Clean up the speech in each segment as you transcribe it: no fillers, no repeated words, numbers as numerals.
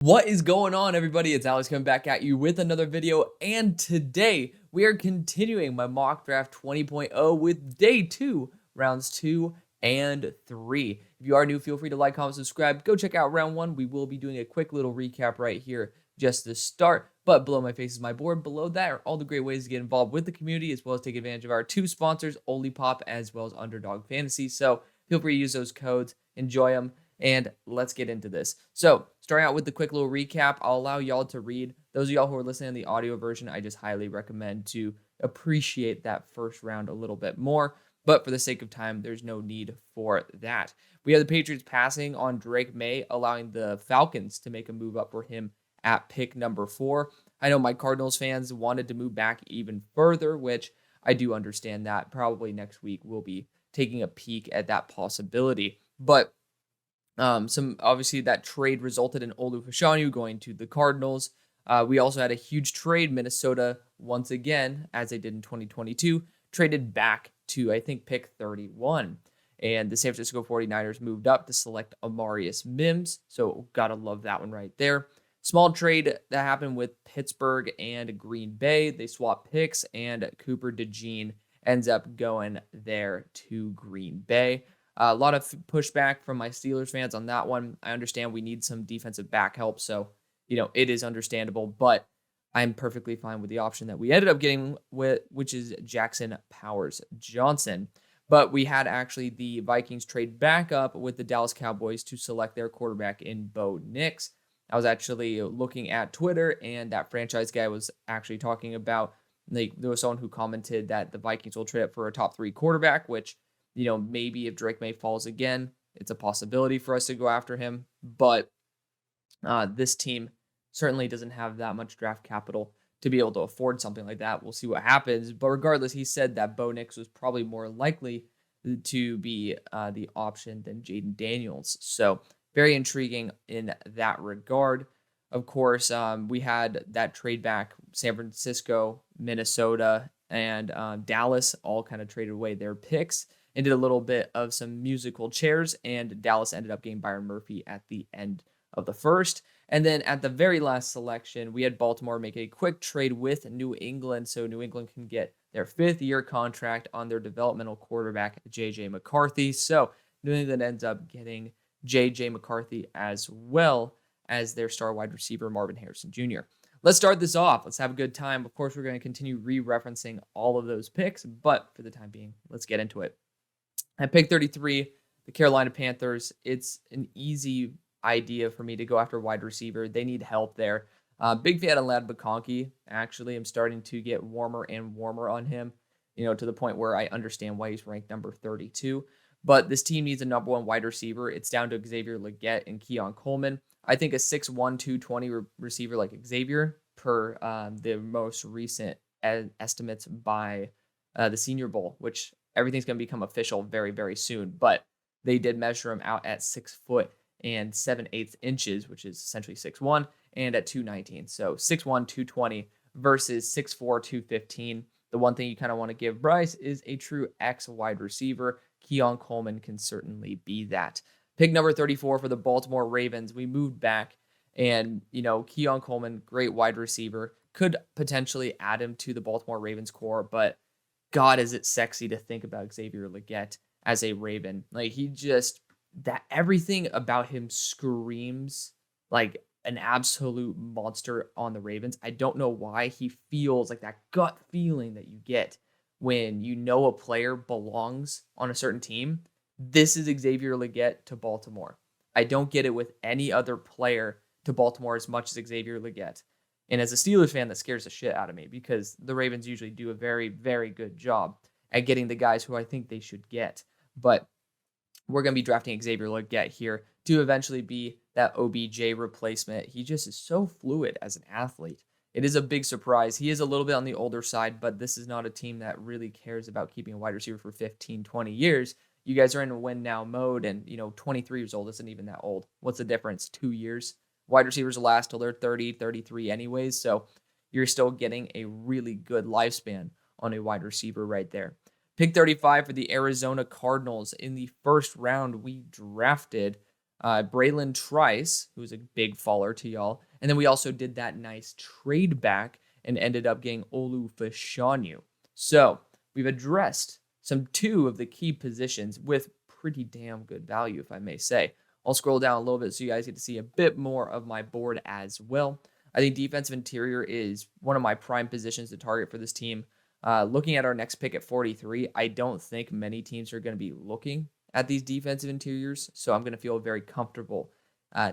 What is going on, everybody? It's Alex coming back at you with another video, and today we are continuing my mock draft 20.0 with day 2, rounds 2 and 3. If you are new, feel free to like, comment, subscribe. Go check out round 1. We will be doing a quick little recap right here just to start, but below my face is my board. Below that are all the great ways to get involved with the community, as well as take advantage of our 2 sponsors, Olipop as well as UnderDog Fantasy. So feel free to use those codes, enjoy them. And let's get into this. So, starting out with the quick little recap, I'll allow y'all to read. Those of y'all who are listening to the audio version, I just highly recommend to appreciate that first round a little bit more. But for the sake of time, there's no need for that. We have the Patriots passing on Drake Maye, allowing the Falcons to make a move up for him at pick number 4. I know my Cardinals fans wanted to move back even further, which I do understand that. Probably next week we'll be taking a peek at that possibility. But obviously that trade resulted in Olu Fashanu going to the Cardinals. We also had a huge trade. Minnesota, once again, as they did in 2022, traded back to, I think, pick 31. And the San Francisco 49ers moved up to select Amarius Mims. So gotta love that one right there. Small trade that happened with Pittsburgh and Green Bay. They swapped picks, and Cooper DeJean ends up going there to Green Bay. A lot of pushback from my Steelers fans on that one. I understand we need some defensive back help, so it is understandable, but I'm perfectly fine with the option that we ended up getting with, which is Jackson Powers Johnson. But we had actually the Vikings trade back up with the Dallas Cowboys to select their quarterback in Bo Nix. I was actually looking at Twitter, and that franchise guy was actually talking about, there was someone who commented that the Vikings will trade up for a top 3 quarterback, which maybe if Drake Maye falls again, it's a possibility for us to go after him. But this team certainly doesn't have that much draft capital to be able to afford something like that. We'll see what happens. But regardless, he said that Bo Nix was probably more likely to be the option than Jayden Daniels. So very intriguing in that regard. Of course, we had that trade back. San Francisco, Minnesota, and Dallas all kind of traded away their picks and did a little bit of some musical chairs, and Dallas ended up getting Byron Murphy at the end of the first. And then at the very last selection, we had Baltimore make a quick trade with New England, so New England can get their 5th-year contract on their developmental quarterback, J.J. McCarthy. So New England ends up getting J.J. McCarthy as well as their star wide receiver, Marvin Harrison Jr. Let's start this off. Let's have a good time. Of course, we're going to continue re-referencing all of those picks, but for the time being, let's get into it. At pick 33, the Carolina Panthers, it's an easy idea for me to go after wide receiver. They need help there. Big fan of Ladd McConkey. Actually, I'm starting to get warmer and warmer on him, to the point where I understand why he's ranked number 32. But this team needs a number 1 wide receiver. It's down to Xavier Legette and Keon Coleman. I think a 6'1", 220 receiver like Xavier, per the most recent estimates by the Senior Bowl, which everything's going to become official very, very soon. But they did measure him out at 6 foot and 7/8 inches, which is essentially 6'1", and at 219. So 6'1", 220 versus 6'4", 215. The one thing you kind of want to give Bryce is a true X wide receiver. Keon Coleman can certainly be that. Pick number 34 for the Baltimore Ravens. We moved back, and Keon Coleman, great wide receiver, could potentially add him to the Baltimore Ravens core, but God, is it sexy to think about Xavier Legette as a Raven. Like, that everything about him screams like an absolute monster on the Ravens. I don't know why. He feels like that gut feeling that you get when a player belongs on a certain team. This is Xavier Legette to Baltimore. I don't get it with any other player to Baltimore as much as Xavier Legette. And as a Steelers fan, that scares the shit out of me because the Ravens usually do a very, very good job at getting the guys who I think they should get. But we're going to be drafting Xavier Legette here to eventually be that OBJ replacement. He just is so fluid as an athlete. It is a big surprise. He is a little bit on the older side, but this is not a team that really cares about keeping a wide receiver for 15, 20 years. You guys are in a win now mode, and 23 years old isn't even that old. What's the difference? 2 years? Wide receivers will last till they're 30, 33 anyways, so you're still getting a really good lifespan on a wide receiver right there. Pick 35 for the Arizona Cardinals. In the first round, we drafted Braylon Trice, who's a big faller to y'all. And then we also did that nice trade back and ended up getting Olu Fashanu. So we've addressed two of the key positions with pretty damn good value, if I may say. I'll scroll down a little bit so you guys get to see a bit more of my board as well. I think defensive interior is one of my prime positions to target for this team. Looking at our next pick at 43, I don't think many teams are going to be looking at these defensive interiors, so I'm going to feel very comfortable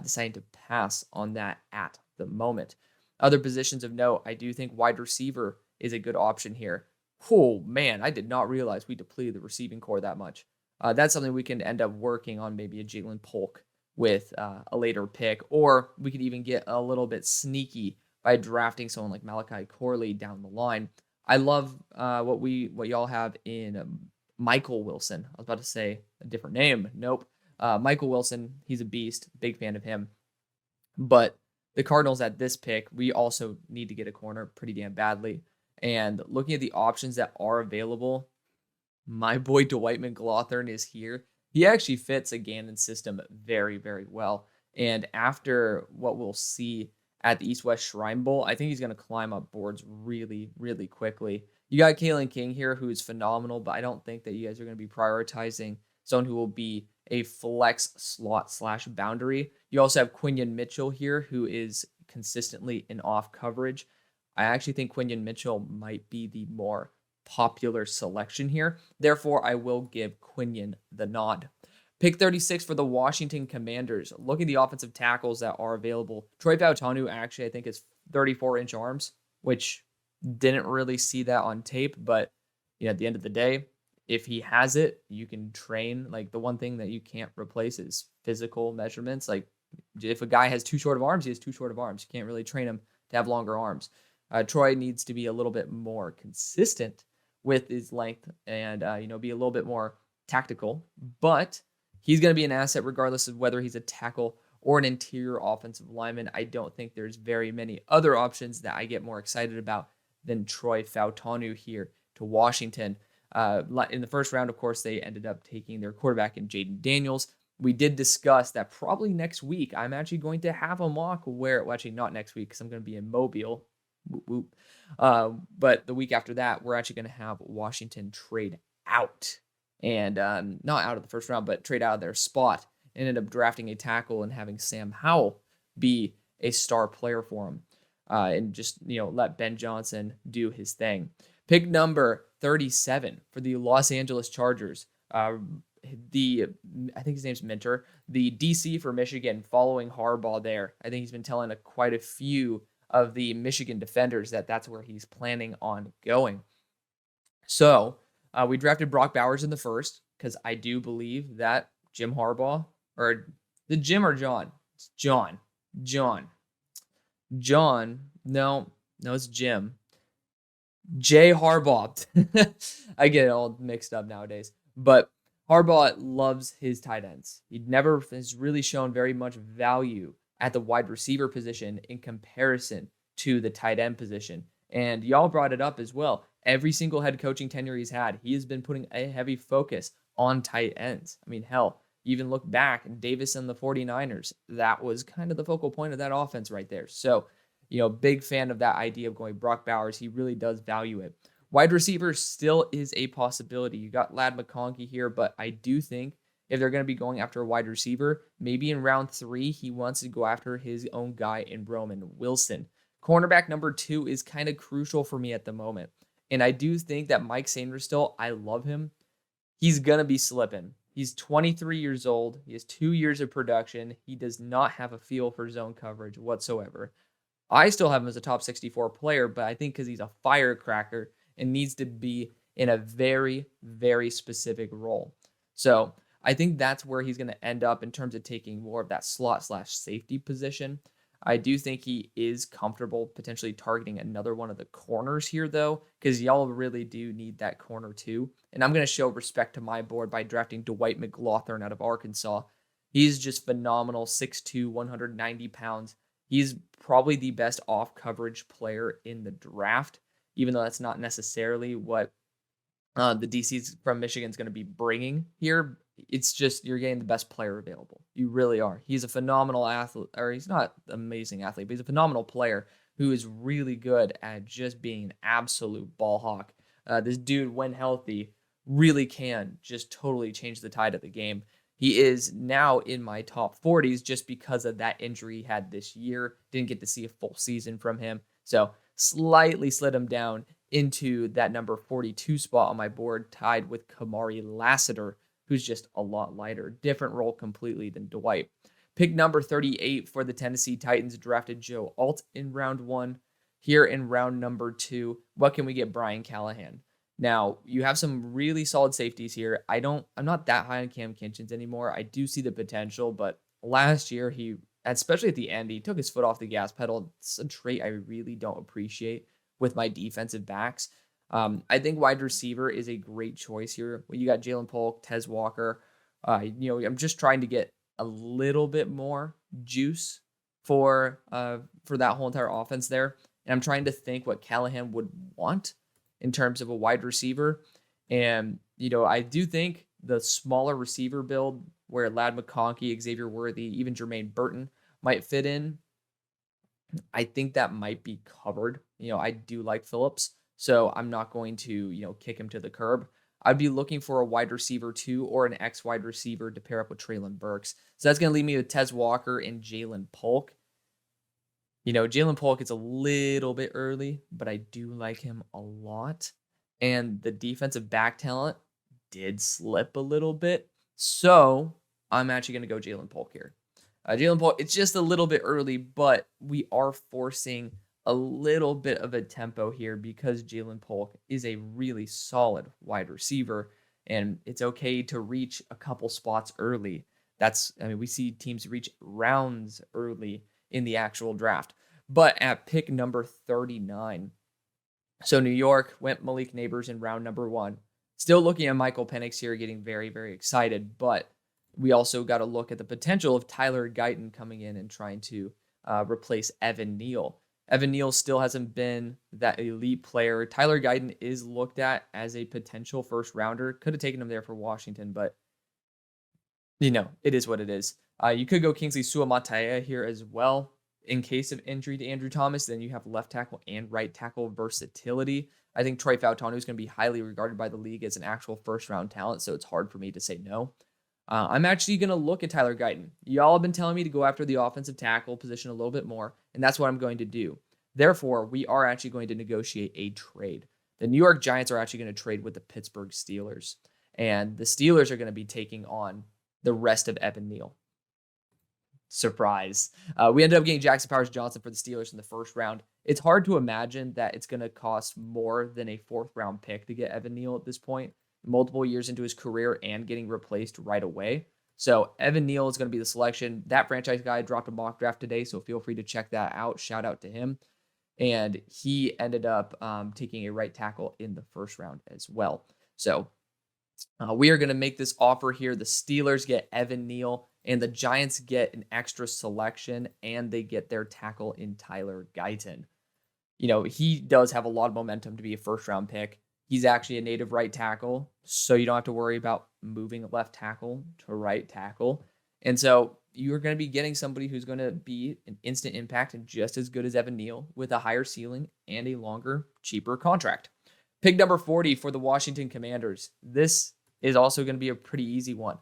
deciding to pass on that at the moment. Other positions of note, I do think wide receiver is a good option here. Oh, man, I did not realize we depleted the receiving core that much. That's something we can end up working on, maybe a Jalen Polk with a later pick, or we could even get a little bit sneaky by drafting someone like Malachi Corley down the line. I love what y'all have in Michael Wilson. I was about to say a different name. Nope. Michael Wilson, he's a beast. Big fan of him. But the Cardinals at this pick, we also need to get a corner pretty damn badly. And looking at the options that are available, my boy Dwight McGlothern is here. He actually fits a Gannon system very, very well. And after what we'll see at the East-West Shrine Bowl, I think he's going to climb up boards really, really quickly. You got Kalen King here, who is phenomenal, but I don't think that you guys are going to be prioritizing someone who will be a flex slot / boundary. You also have Quinion Mitchell here, who is consistently in off coverage. I actually think Quinion Mitchell might be the more popular selection here. Therefore, I will give Quinion the nod. Pick 36 for the Washington Commanders. Look at the offensive tackles that are available. Troy Fautanu actually, I think, is 34-inch arms, which didn't really see that on tape. But at the end of the day, if he has it, you can train. Like, the one thing that you can't replace is physical measurements. Like, if a guy has too short of arms, he has too short of arms. You can't really train him to have longer arms. Troy needs to be a little bit more consistent with his length and, be a little bit more tactical. But he's going to be an asset regardless of whether he's a tackle or an interior offensive lineman. I don't think there's very many other options that I get more excited about than Troy Fautanu here to Washington. In the first round, of course, they ended up taking their quarterback in Jayden Daniels. We did discuss that probably next week I'm actually going to have a mock where, well, actually not next week because I'm going to be in Mobile. Whoop, whoop. But the week after that, we're actually going to have Washington trade out. And not out of the first round, but trade out of their spot. Ended up drafting a tackle and having Sam Howell be a star player for him. And just, let Ben Johnson do his thing. Pick number 37 for the Los Angeles Chargers. I think his name's Minter, the DC for Michigan, following Harbaugh there. I think he's been telling quite a few of the Michigan defenders that that's where he's planning on going. So we drafted Brock Bowers in the first because I do believe that Jim Harbaugh, or the Jim or John? It's John. No, it's Jim. Jay Harbaugh. I get it all mixed up nowadays. But Harbaugh loves his tight ends. He never has really shown very much value at the wide receiver position in comparison to the tight end position. And y'all brought it up as well. Every single head coaching tenure he's had, he has been putting a heavy focus on tight ends. I mean, hell, even look back and Davis and the 49ers, that was kind of the focal point of that offense right there. So, big fan of that idea of going Brock Bowers. He really does value it. Wide receiver still is a possibility. You got Ladd McConkey here, but I do think if they're going to be going after a wide receiver, maybe in round 3, he wants to go after his own guy in Roman Wilson. Cornerback number 2 is kind of crucial for me at the moment. And I do think that Mike Sainristil, I love him. He's going to be slipping. He's 23 years old. He has 2 years of production. He does not have a feel for zone coverage whatsoever. I still have him as a top 64 player, but I think because he's a firecracker and needs to be in a very, very specific role. So I think that's where he's going to end up in terms of taking more of that slot / safety position. I do think he is comfortable potentially targeting another one of the corners here, though, because y'all really do need that corner too. And I'm going to show respect to my board by drafting Dwight McGlothern out of Arkansas. He's just phenomenal, 6'2", 190 pounds. He's probably the best off-coverage player in the draft, even though that's not necessarily what the DC's from Michigan is going to be bringing here. It's just you're getting the best player available. You really are. He's a phenomenal athlete, or he's not an amazing athlete, but he's a phenomenal player who is really good at just being an absolute ball hawk. This dude, when healthy, really can just totally change the tide of the game. He is now in my top 40s just because of that injury he had this year. Didn't get to see a full season from him. So slightly slid him down into that number 42 spot on my board, tied with Kamari Lassiter, who's just a lot lighter. Different role completely than Dwight. Pick number 38 for the Tennessee Titans, drafted Joe Alt in round 1. Here in round number 2, what can we get? Brian Callahan. Now, you have some really solid safeties here. I'm not that high on Cam Kinchins anymore. I do see the potential, but last year especially at the end, he took his foot off the gas pedal. It's a trait I really don't appreciate with my defensive backs. I think wide receiver is a great choice here. You got Jalen Polk, Tez Walker. I'm just trying to get a little bit more juice for that whole entire offense there. And I'm trying to think what Callahan would want in terms of a wide receiver. And, I do think the smaller receiver build where Ladd McConkey, Xavier Worthy, even Jermaine Burton might fit in, I think that might be covered. I do like Phillips, so I'm not going to, kick him to the curb. I'd be looking for a wide receiver 2 or an X wide receiver to pair up with Treylon Burks. So that's going to leave me with Tez Walker and Jalen Polk. Jalen Polk is a little bit early, but I do like him a lot. And the defensive back talent did slip a little bit. So I'm actually going to go Jalen Polk here. Jalen Polk, it's just a little bit early, but we are forcing a little bit of a tempo here because Jalen Polk is a really solid wide receiver, and it's okay to reach a couple spots early. We see teams reach rounds early in the actual draft. But at pick number 39, so New York went Malik Neighbors in round number 1. Still looking at Michael Penix here, getting very, very excited, but we also got to look at the potential of Tyler Guyton coming in and trying to replace Evan Neal. Evan Neal still hasn't been that elite player. Tyler Guyton is looked at as a potential first rounder. Could have taken him there for Washington, but it is what it is. You could go Kingsley Suamataia here as well. In case of injury to Andrew Thomas, then you have left tackle and right tackle versatility. I think Troy Fautanu is going to be highly regarded by the league as an actual first-round talent, so it's hard for me to say no. I'm actually going to look at Tyler Guyton. Y'all have been telling me to go after the offensive tackle position a little bit more, and that's what I'm going to do. Therefore, we are actually going to negotiate a trade. The New York Giants are actually going to trade with the Pittsburgh Steelers, and the Steelers are going to be taking on the rest of Evan Neal. Surprise. We ended up getting Jackson Powers-Johnson for the Steelers in the first round. It's hard to imagine that it's going to cost more than a 4th-round pick to get Evan Neal at this point, multiple years into his career and getting replaced right away. So Evan Neal is going to be the selection. That franchise guy dropped a mock draft today, so feel free to check that out. Shout out to him. And he ended up taking a right tackle in the first round as well. So we are going to make this offer here. The Steelers get Evan Neal, and the Giants get an extra selection, and they get their tackle in Tyler Guyton. He does have a lot of momentum to be a first-round pick. He's actually a native right tackle, so you don't have to worry about moving left tackle to right tackle. And so you're going to be getting somebody who's going to be an instant impact and just as good as Evan Neal with a higher ceiling and a longer, cheaper contract. Pick number 40 for the Washington Commanders. This is also going to be a pretty easy one.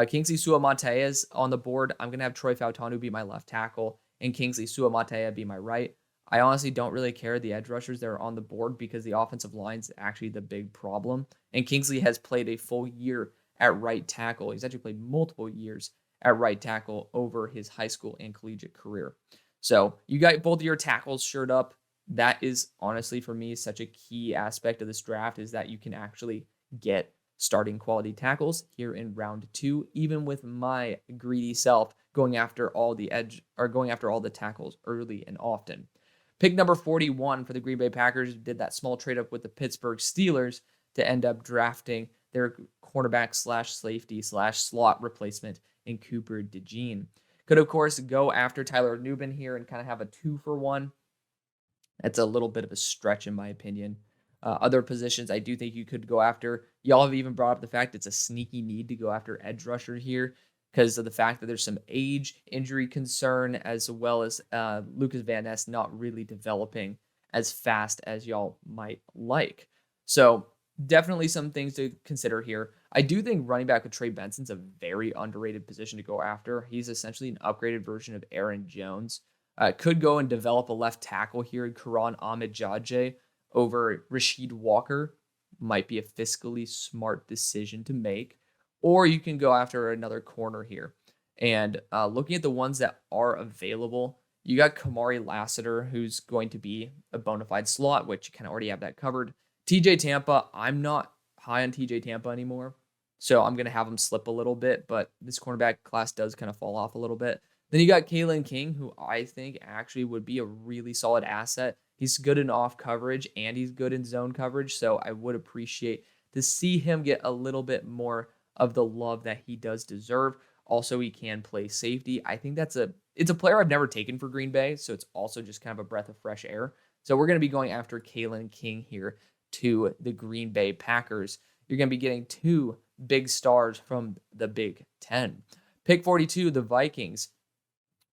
Kingsley Suamataia is on the board. I'm going to have Troy Fautanu be my left tackle and Kingsley Suamataia be my right. I honestly don't really care the edge rushers that are on the board because the offensive line is actually the big problem. And Kingsley has played a full year at right tackle. He's actually played multiple years at right tackle over his high school and collegiate career. So you got both of your tackles shored up. That is honestly for me such a key aspect of this draft is that you can actually get starting quality tackles here in round 2, even with my greedy self going after all the tackles early and often. Pick number 41 for the Green Bay Packers did that small trade up with the Pittsburgh Steelers to end up drafting their cornerback / safety / slot replacement in Cooper DeJean. Could, of course, go after Tyler Nubin here and kind of have a 2-for-1. That's a little bit of a stretch in my opinion. Other positions I do think you could go after. Y'all have even brought up the fact it's a sneaky need to go after edge rusher here because of the fact that there's some age injury concern, as well as Lucas Van Ness not really developing as fast as y'all might like. So definitely some things to consider here. I do think running back with Trey Benson's a very underrated position to go after. He's essentially an upgraded version of Aaron Jones. Could go and develop a left tackle here in Karan Ahmedjadjeh over Rasheed Walker. Might be a fiscally smart decision to make. Or you can go after another corner here. And looking at the ones that are available, you got Kamari Lassiter, who's going to be a bona fide slot, which you kind of already have that covered. TJ Tampa, I'm not high on TJ Tampa anymore, so I'm going to have him slip a little bit, but this cornerback class does kind of fall off a little bit. Then you got Kalen King, who I think actually would be a really solid asset. He's good in off coverage, and he's good in zone coverage, so I would appreciate to see him get a little bit more of the love that he does deserve. Also, he can play safety. I think it's a player I've never taken for Green Bay, so it's also just kind of a breath of fresh air. So we're going to be going after Kalen King here to the Green Bay Packers. You're going to be getting 2 big stars from the Big Ten. Pick 42, the Vikings.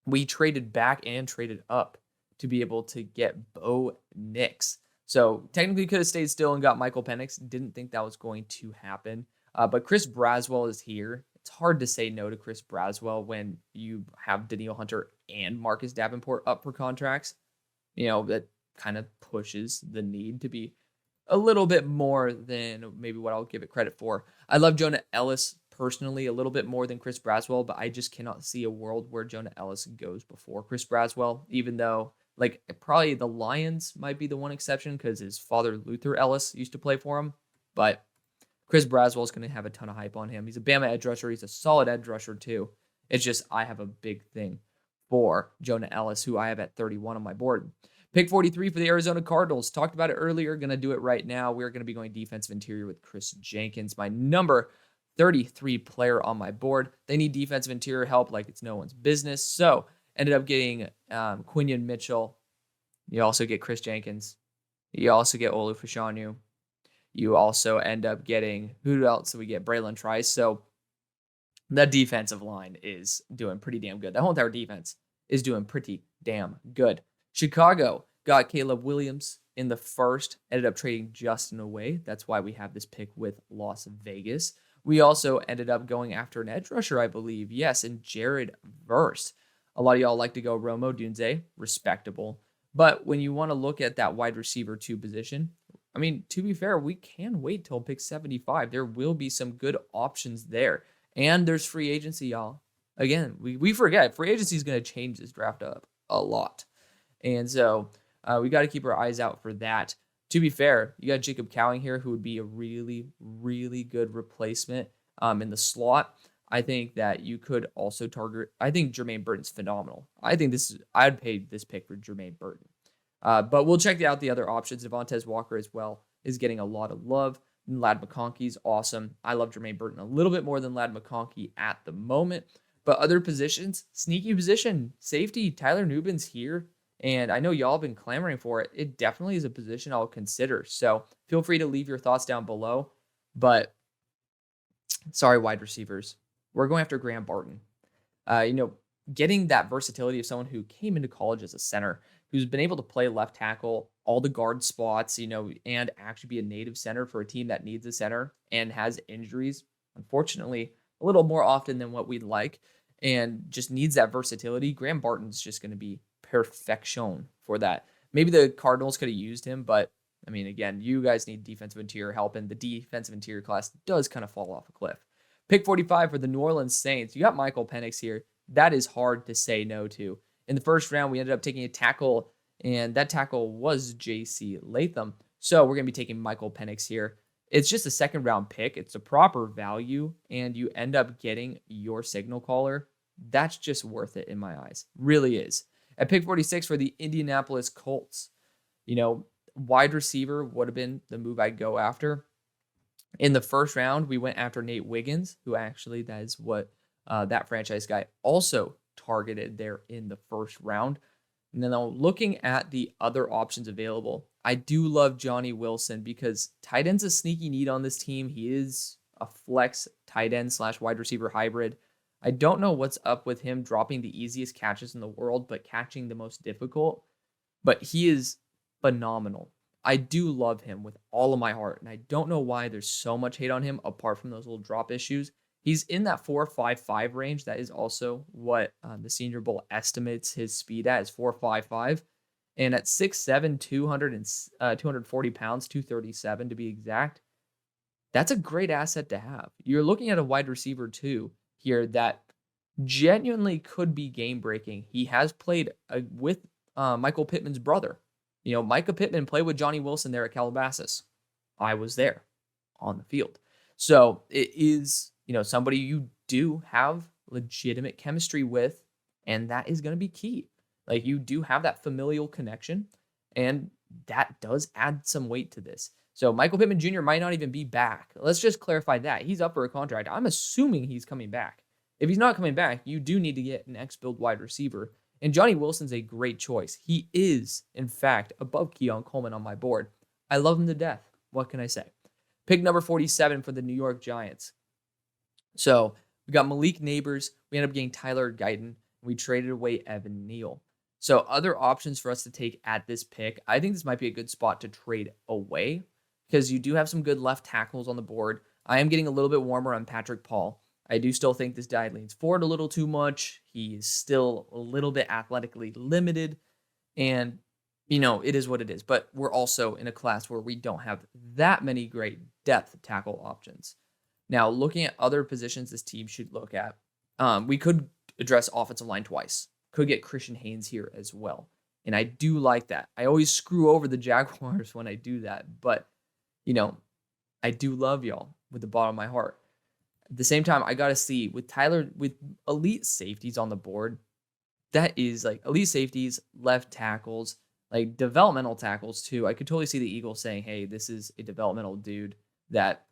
We traded back and traded up to be able to get Bo Nix. So technically could have stayed still and got Michael Penix. Didn't think that was going to happen. But Chris Braswell is here. It's hard to say no to Chris Braswell when you have Danielle Hunter and Marcus Davenport up for contracts. That kind of pushes the need to be a little bit more than maybe what I'll give it credit for. I love Jonah Ellis personally a little bit more than Chris Braswell, but I just cannot see a world where Jonah Ellis goes before Chris Braswell, even though probably the Lions might be the one exception because his father, Luther Ellis, used to play for him. But Chris Braswell is going to have a ton of hype on him. He's a Bama edge rusher. He's a solid edge rusher too. It's just I have a big thing for Jonah Ellis, who I have at 31 on my board. Pick 43 for the Arizona Cardinals. Talked about it earlier. Going to do it right now. We're going to be going defensive interior with Chris Jenkins, my number 33 player on my board. They need defensive interior help like it's no one's business. So ended up getting Quinion Mitchell. You also get Chris Jenkins. You also get Olu Fashanu. You also end up getting, who else do we get? Braylon Trice. So that defensive line is doing pretty damn good. That whole entire defense is doing pretty damn good. Chicago got Caleb Williams in the first, ended up trading Justin away. That's why we have this pick with Las Vegas. We also ended up going after an edge rusher, I believe. Yes, and Jared Verse. A lot of y'all like to go Romo Dunze, respectable. But when you want to look at that wide receiver 2 position, I mean, to be fair, we can wait till pick 75. There will be some good options there. And there's free agency, y'all. Again, we forget free agency is going to change this draft up a lot. And so we got to keep our eyes out for that. To be fair, you got Jacob Cowing here, who would be a really, really good replacement in the slot. I think that you could also target. I think Jermaine Burton's phenomenal. I'd pay this pick for Jermaine Burton. But we'll check out the other options. Devontae Walker as well is getting a lot of love. And Ladd McConkey's awesome. I love Jermaine Burton a little bit more than Ladd McConkey at the moment. But other positions, sneaky position, safety, Tyler Nubin's here. And I know y'all have been clamoring for it. It definitely is a position I'll consider. So feel free to leave your thoughts down below. But sorry, wide receivers. We're going after Graham Barton. Getting that versatility of someone who came into college as a center, who's been able to play left tackle, all the guard spots, and actually be a native center for a team that needs a center and has injuries, unfortunately, a little more often than what we'd like, and just needs that versatility. Graham Barton's just going to be perfection for that. Maybe the Cardinals could have used him, but I mean, again, you guys need defensive interior help, and the defensive interior class does kind of fall off a cliff. Pick 45 for the New Orleans Saints. You got Michael Penix here. That is hard to say no to. In the first round, we ended up taking a tackle, and that tackle was J.C. Latham. So we're going to be taking Michael Penix here. It's just a second round pick. It's a proper value, and you end up getting your signal caller. That's just worth it in my eyes. Really is. At pick 46 for the Indianapolis Colts, wide receiver would have been the move I'd go after. In the first round, we went after Nate Wiggins, who actually that is what that franchise guy also targeted there in the first round. And then looking at the other options available, I do love Johnny Wilson because tight end's a sneaky need on this team. He is a flex tight end / wide receiver hybrid. I don't know what's up with him dropping the easiest catches in the world, but catching the most difficult. But he is phenomenal. I do love him with all of my heart, and I don't know why there's so much hate on him apart from those little drop issues. He's in that 4.55 range. That is also what the Senior Bowl estimates his speed at is 4.55. And at 6'7", 240 pounds, 237 to be exact, that's a great asset to have. You're looking at a wide receiver too here that genuinely could be game breaking. He has played with Michael Pittman's brother. You know, Micah Pittman played with Johnny Wilson there at Calabasas. I was there on the field. So it is, you know, somebody you do have legitimate chemistry with, and that is going to be key. Like, you do have that familial connection, and that does add some weight to this. So Michael Pittman Jr. might not even be back. Let's just clarify that. He's up for a contract. I'm assuming he's coming back. If he's not coming back, you do need to get an X-build wide receiver. And Johnny Wilson's a great choice. He is, in fact, above Keon Coleman on my board. I love him to death. What can I say? Pick number 47 for the New York Giants. So we got Malik Neighbors. We ended up getting Tyler Guyton. We traded away Evan Neal. So other options for us to take at this pick, I think this might be a good spot to trade away because you do have some good left tackles on the board. I am getting a little bit warmer on Patrick Paul. I do still think this guy leans forward a little too much. He's still a little bit athletically limited. And, you know, it is what it is. But we're also in a class where we don't have that many great depth tackle options. Now, looking at other positions this team should look at, we could address offensive line twice. Could get Christian Haynes here as well. And I do like that. I always screw over the Jaguars when I do that. But, you know, I do love y'all with the bottom of my heart. At the same time, I got to see with elite safeties on the board, that is like elite safeties, left tackles, like developmental tackles too. I could totally see the Eagles saying, hey, this is a developmental dude that,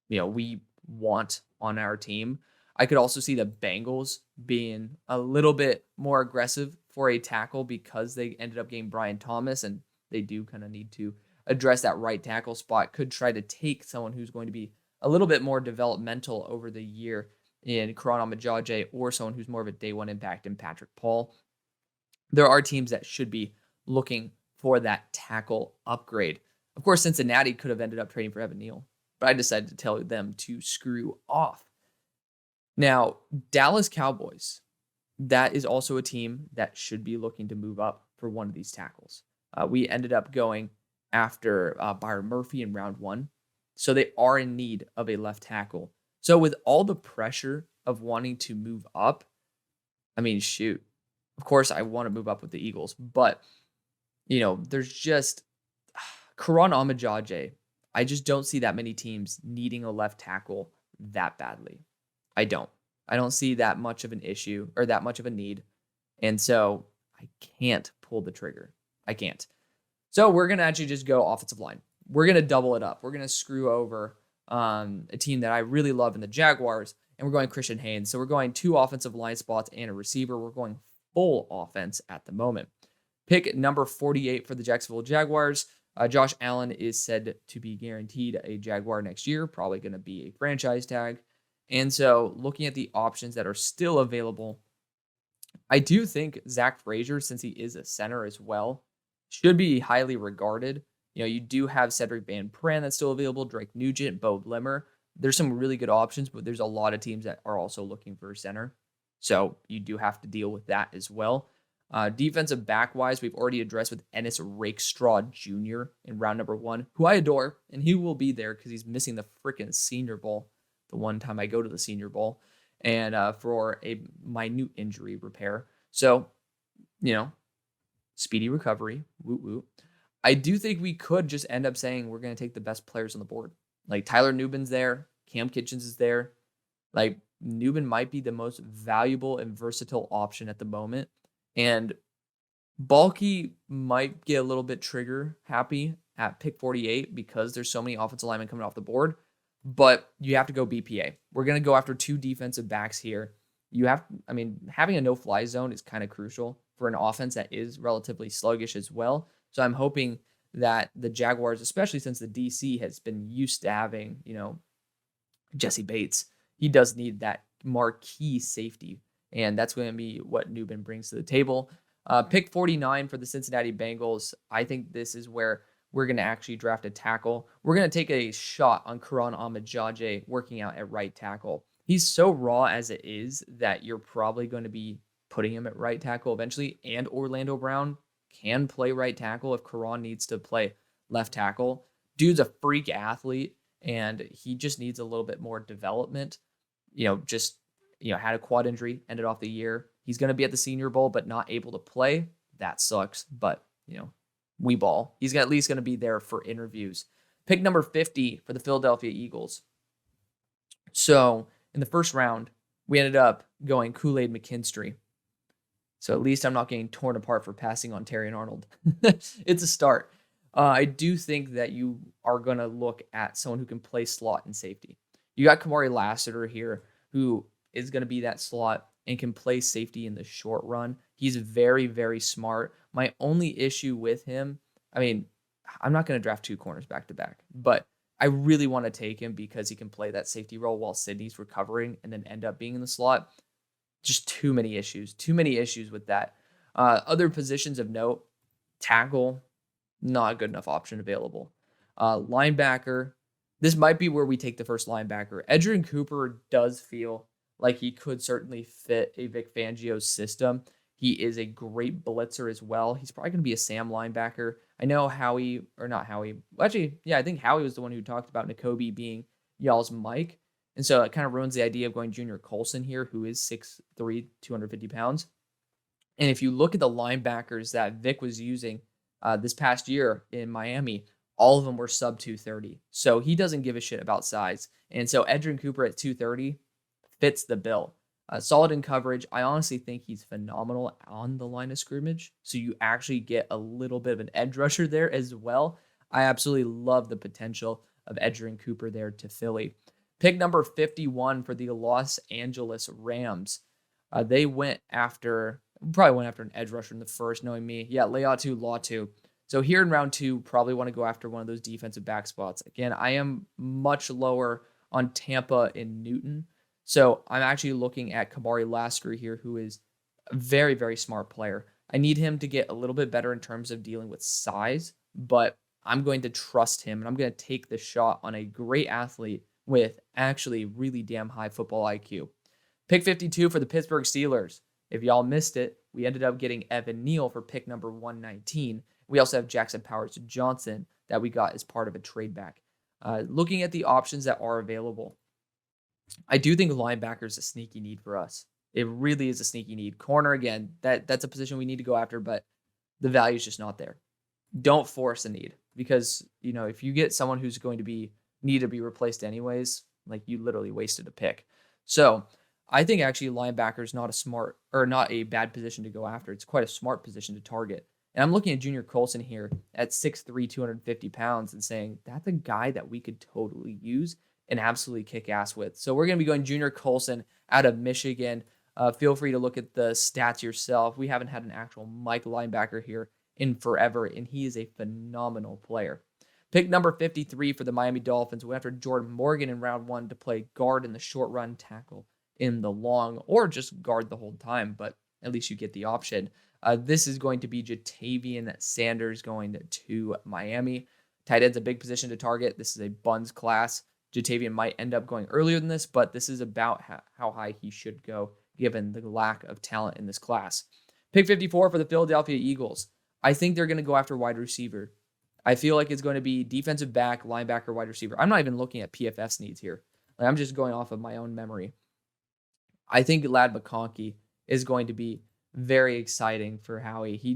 you know, we want on our team. I could also see the Bengals being a little bit more aggressive for a tackle because they ended up getting Brian Thomas, and they do kind of need to address that right tackle spot. Could try to take someone who's going to be a little bit more developmental over the year in Karan Amajaje, or someone who's more of a day one impact in Patrick Paul. There are teams that should be looking for that tackle upgrade. Of course, Cincinnati could have ended up trading for Evan Neal, but I decided to tell them to screw off. Now, Dallas Cowboys, that is also a team that should be looking to move up for one of these tackles. We ended up going after Byron Murphy in round 1. So they are in need of a left tackle. So with all the pressure of wanting to move up, I mean, shoot. Of course, I want to move up with the Eagles, but, you know, there's just Karan Amajaje. I just don't see that many teams needing a left tackle that badly. I don't see that much of an issue or that much of a need. And so I can't pull the trigger. I can't. So we're going to actually just go offensive line. We're going to double it up. We're going to screw over a team that I really love in the Jaguars, and we're going Christian Haynes. So we're going 2 offensive line spots and a receiver. We're going full offense at the moment. Pick number 48 for the Jacksonville Jaguars. Josh Allen is said to be guaranteed a Jaguar next year, probably going to be a franchise tag. And so looking at the options that are still available, I do think Zach Frazier, since he is a center as well, should be highly regarded. You know, you do have Cedric Van Pran that's still available, Drake Nugent, Bo Blimmer. There's some really good options, but there's a lot of teams that are also looking for a center. So you do have to deal with that as well. Defensive back-wise, we've already addressed with Ennis Rakestraw Jr. in round number 1, who I adore, and he will be there because he's missing the freaking Senior Bowl the one time I go to the Senior Bowl, and for a minute injury repair. So, you know, speedy recovery, woot woot. I do think we could just end up saying we're going to take the best players on the board. Like Tyler Nubin's there, Cam Kitchens is there. Like Nubin might be the most valuable and versatile option at the moment. And Balky might get a little bit trigger happy at pick 48 because there's so many offensive linemen coming off the board. But you have to go BPA. We're going to go after 2 defensive backs here. Having a no-fly zone is kind of crucial for an offense that is relatively sluggish as well. So I'm hoping that the Jaguars, especially since the DC has been used to having, Jesse Bates, he does need that marquee safety. And that's going to be what Newman brings to the table. Pick 49 for the Cincinnati Bengals. I think this is where we're going to actually draft a tackle. We're going to take a shot on Karan Ahmad-Jadje working out at right tackle. He's so raw as it is that you're probably going to be putting him at right tackle eventually, and Orlando Brown can play right tackle if Karan needs to play left tackle. Dude's a freak athlete, and he just needs a little bit more development. Had a quad injury, ended off the year. He's going to be at the Senior Bowl, but not able to play. That sucks, but, we ball. He's at least going to be there for interviews. Pick number 50 for the Philadelphia Eagles. So in the first round, we ended up going Kool-Aid McKinstry. So at least I'm not getting torn apart for passing on Terry and Arnold. It's a start. I do think that you are going to look at someone who can play slot and safety. You got Kamari Lassiter here, who is going to be that slot and can play safety in the short run. He's very, very smart. My only issue with him, I'm not going to draft 2 corners back to back, but I really want to take him because he can play that safety role while Sydney's recovering and then end up being in the slot. Just too many issues with that. Other positions of note, tackle, not a good enough option available. Linebacker, this might be where we take the first linebacker. Edgerrin Cooper does feel like he could certainly fit a Vic Fangio's system. He is a great blitzer as well. He's probably going to be a Sam linebacker. I know Howie, or not Howie. Actually, yeah, I think Howie was the one who talked about Nakobe being y'all's Mike. And so it kind of ruins the idea of going Junior Colson here, who is 6'3", 250 pounds. And if you look at the linebackers that Vic was using this past year in Miami, all of them were sub 230. So he doesn't give a shit about size. And so Edgerrin Cooper at 230 fits the bill. Solid in coverage. I honestly think he's phenomenal on the line of scrimmage. So you actually get a little bit of an edge rusher there as well. I absolutely love the potential of Edgerrin Cooper there to Philly. Pick number 51 for the Los Angeles Rams. They probably went after an edge rusher in the first, knowing me. Yeah, Leatu Latu. So here in round 2, probably want to go after one of those defensive back spots. Again, I am much lower on Tampa and Newton. So I'm actually looking at Kamari Lasker here, who is a very, very smart player. I need him to get a little bit better in terms of dealing with size, but I'm going to trust him, and I'm going to take the shot on a great athlete with actually really damn high football IQ. Pick 52 for the Pittsburgh Steelers. If y'all missed it, we ended up getting Evan Neal for pick number 119. We also have Jackson Powers Johnson that we got as part of a trade back. Looking at the options that are available, I do think linebacker is a sneaky need for us. It really is a sneaky need. Corner, again, that's a position we need to go after, but the value is just not there. Don't force a need because, if you get someone who's going to need to be replaced anyways, like you literally wasted a pick. So I think actually linebacker is not a bad position to go after. It's quite a smart position to target. And I'm looking at Junior Colson here at 6'3", 250 pounds and saying that's a guy that we could totally use and absolutely kick ass with. So we're going to be going Junior Colson out of Michigan. Feel free to look at the stats yourself. We haven't had an actual Mike linebacker here in forever, and he is a phenomenal player. Pick number 53 for the Miami Dolphins. We went after Jordan Morgan in round 1 to play guard in the short run, tackle in the long, or just guard the whole time, but at least you get the option. This is going to be Jatavian Sanders going to Miami. Tight end's a big position to target. This is a buns class. Jatavian might end up going earlier than this, but this is about how high he should go given the lack of talent in this class. Pick 54 for the Philadelphia Eagles. I think they're going to go after wide receiver. I feel like it's going to be defensive back, linebacker, wide receiver. I'm not even looking at PFF's needs here. I'm just going off of my own memory. I think Ladd McConkey is going to be very exciting for Howie. He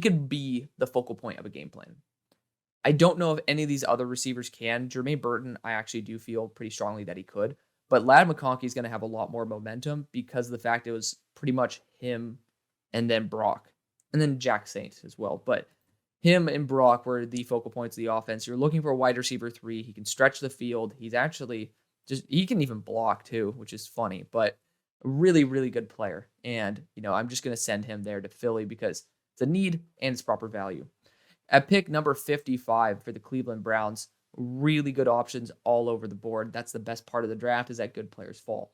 could be the focal point of a game plan. I don't know if any of these other receivers can. Jermaine Burton, I actually do feel pretty strongly that he could. But Ladd McConkey is going to have a lot more momentum because of the fact it was pretty much him and then Brock. And then Jack Saint as well. But him and Brock were the focal points of the offense. You're looking for a wide receiver 3. He can stretch the field. He's actually he can even block too, which is funny. But a really, really good player. And, I'm just going to send him there to Philly because it's a need and it's proper value. At pick number 55 for the Cleveland Browns, really good options all over the board. That's the best part of the draft, is that good players fall.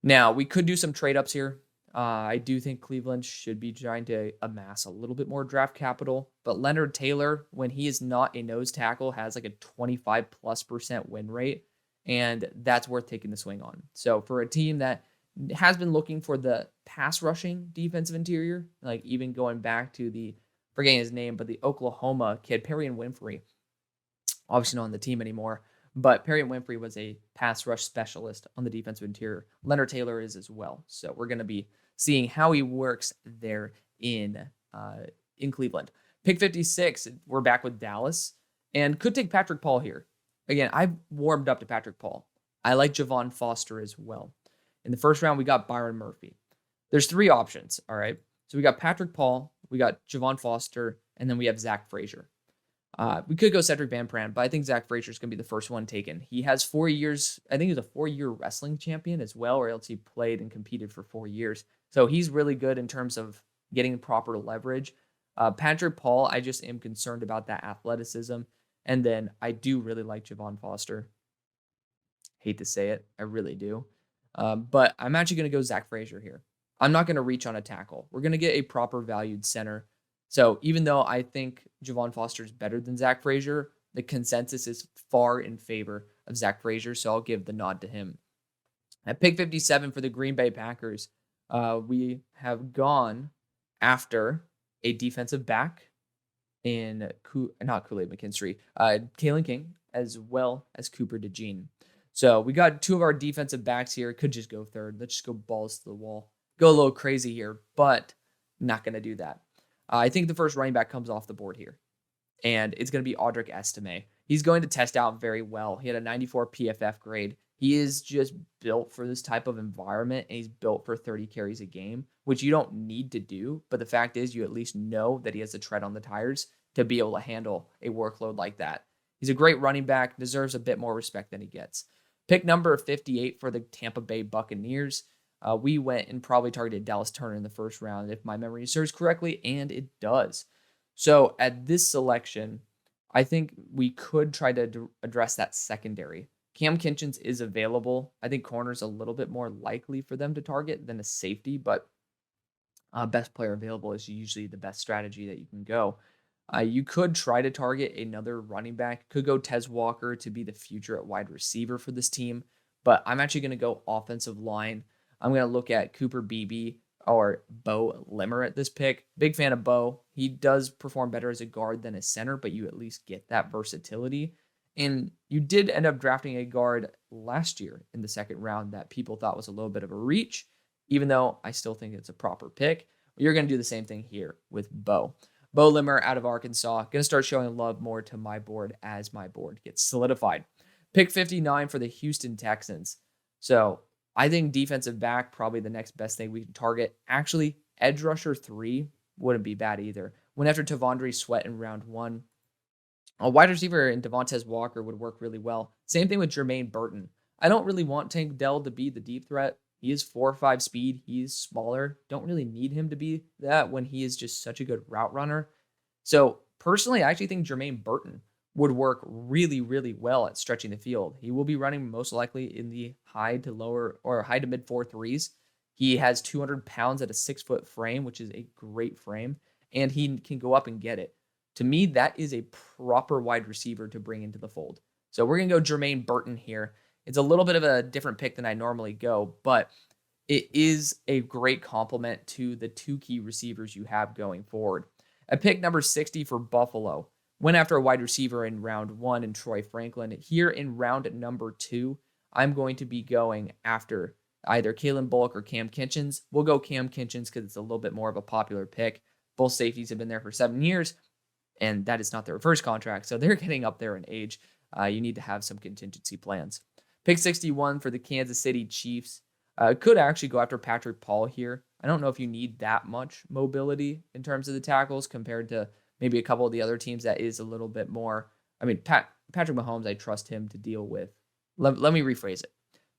Now, we could do some trade-ups here. I do think Cleveland should be trying to amass a little bit more draft capital, but Leonard Taylor, when he is not a nose tackle, has like a 25+% win rate, and that's worth taking the swing on. So for a team that has been looking for the pass rushing defensive interior, like even going back to the, forgetting his name, but the Oklahoma kid, Perrion Winfrey, obviously not on the team anymore, but Perrion Winfrey was a pass rush specialist on the defensive interior. Leonard Taylor is as well. So we're going to be seeing how he works there in Cleveland. Pick 56, we're back with Dallas, and could take Patrick Paul here. Again, I've warmed up to Patrick Paul. I like Javon Foster as well. In the first round, we got Byron Murphy. There's 3 options, all right? So we got Patrick Paul, we got Javon Foster, and then we have Zach Frazier. We could go Cedric Van Pran, but I think Zach Frazier is going to be the first one taken. He has 4 years. I think he's a 4-year wrestling champion as well, or else he played and competed for 4 years. So he's really good in terms of getting proper leverage. Patrick Paul, I just am concerned about that athleticism. And then I do really like Javon Foster. Hate to say it. I really do. But I'm actually going to go Zach Frazier here. I'm not going to reach on a tackle. We're going to get a proper valued center. So even though I think Javon Foster is better than Zach Frazier, the consensus is far in favor of Zach Frazier, so I'll give the nod to him. At pick 57 for the Green Bay Packers, we have gone after a defensive back in not Kool-Aid McKinstry, Kalen King, as well as Cooper DeJean. So we got 2 of our defensive backs here. Could just go third. Let's just go balls to the wall. Go a little crazy here, but not going to do that. I think the first running back comes off the board here, and it's going to be Audric Estime. He's going to test out very well. He had a 94 PFF grade. He is just built for this type of environment, and he's built for 30 carries a game, which you don't need to do. But the fact is, you at least know that he has the tread on the tires to be able to handle a workload like that. He's a great running back, deserves a bit more respect than he gets. Pick number 58 for the Tampa Bay Buccaneers. We went and probably targeted Dallas Turner in the first round, if my memory serves correctly, and it does. So at this selection, I think we could try to address that secondary. Cam Kinchens is available. I think corner's a little bit more likely for them to target than a safety, but best player available is usually the best strategy that you can go. You could try to target another running back. Could go Tez Walker to be the future at wide receiver for this team, but I'm actually going to go offensive line. I'm going to look at Cooper Beebe or Bo Limmer at this pick. Big fan of Bo. He does perform better as a guard than a center, but you at least get that versatility. And you did end up drafting a guard last year in the second round that people thought was a little bit of a reach, even though I still think it's a proper pick. You're going to do the same thing here with Bo. Bo Limmer out of Arkansas. Going to start showing love more to my board as my board gets solidified. Pick 59 for the Houston Texans. So I think defensive back, probably the next best thing we can target. Actually, edge rusher 3 wouldn't be bad either. Went after Tavondre Sweat in round 1. A wide receiver in Devontae Walker would work really well. Same thing with Jermaine Burton. I don't really want Tank Dell to be the deep threat. He is 4.5 speed. He's smaller. Don't really need him to be that when he is just such a good route runner. So personally, I actually think Jermaine Burton would work really, really well at stretching the field. He will be running most likely in the high to mid 4.3s. He has 200 pounds at a 6-foot frame, which is a great frame, and he can go up and get it. To me, that is a proper wide receiver to bring into the fold. So we're going to go Jermaine Burton here. It's a little bit of a different pick than I normally go, but it is a great complement to the 2 key receivers you have going forward. At pick number 60 for Buffalo, went after a wide receiver in round 1 in Troy Franklin. Here in round number 2, I'm going to be going after either Kalen Bullock or Cam Kinchens. We'll go Cam Kinchens because it's a little bit more of a popular pick. Both safeties have been there for 7 years, and that is not their first contract, so they're getting up there in age. You need to have some contingency plans. Pick 61 for the Kansas City Chiefs. Could actually go after Patrick Paul here. I don't know if you need that much mobility in terms of the tackles compared to maybe a couple of the other teams that is a little bit more. I mean, Patrick Mahomes, I trust him to deal with. Let me rephrase it.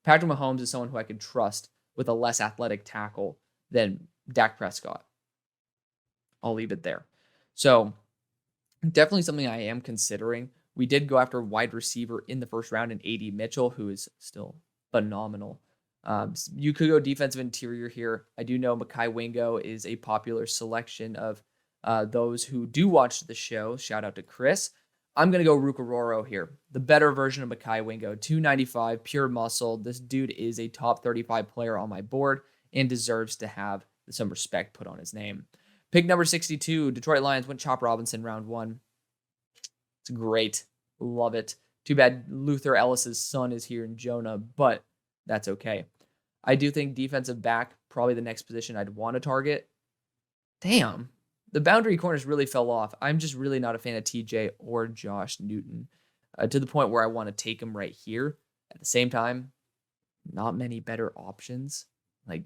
Patrick Mahomes is someone who I could trust with a less athletic tackle than Dak Prescott. I'll leave it there. So Definitely something I am considering. We did go after wide receiver in the first round in AD Mitchell, who is still phenomenal. You could go defensive interior here. I do know Makai Wingo is a popular selection of those who do watch the show. Shout out to Chris. I'm going to go Rukaroro here. The better version of Makai Wingo, 295, pure muscle. This dude is a top 35 player on my board and deserves to have some respect put on his name. Pick number 62, Detroit Lions went Chop Robinson round 1. It's great. Love it. Too bad Luther Ellis's son is here in Jonah, but that's okay. I do think defensive back, probably the next position I'd want to target. Damn. The boundary corners really fell off. I'm just really not a fan of TJ or Josh Newton to the point where I want to take him right here. At the same time, not many better options. Like,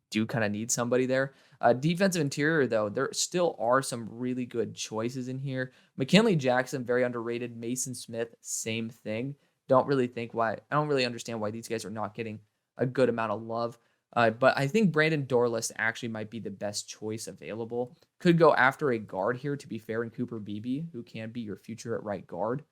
do kind of need somebody there. Defensive interior, though, there still are some really good choices in here. McKinley Jackson, very underrated. Mason Smith, same thing. I don't really understand why these guys are not getting a good amount of love. But I think Brandon Dorless actually might be the best choice available. Could go after a guard here, to be fair, in Cooper Beebe, who can be your future at right guard.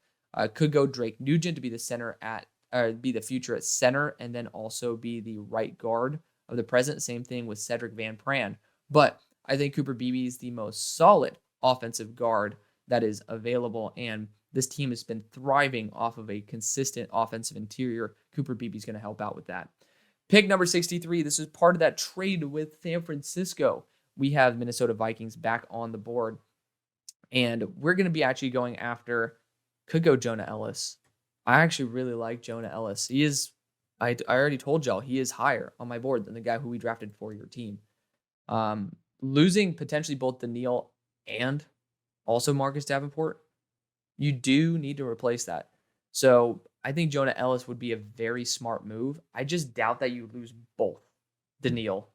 Could go Drake Nugent to be be the future at center, and then also be the right guard of the present. Same thing with Cedric Van Pran. But I think Cooper Beebe is the most solid offensive guard that is available, and this team has been thriving off of a consistent offensive interior. Cooper Beebe is going to help out with that. Pick number 63. This is part of that trade with San Francisco. We have Minnesota Vikings back on the board, and we're going to be actually going after, could go Jonah Ellis. I actually really like Jonah Ellis. He is, I already told y'all, he is higher on my board than the guy who we drafted for your team. Losing potentially both Daniil and also Marcus Davenport, you do need to replace that. So I think Jonah Ellis would be a very smart move. I just doubt that you lose both Daniil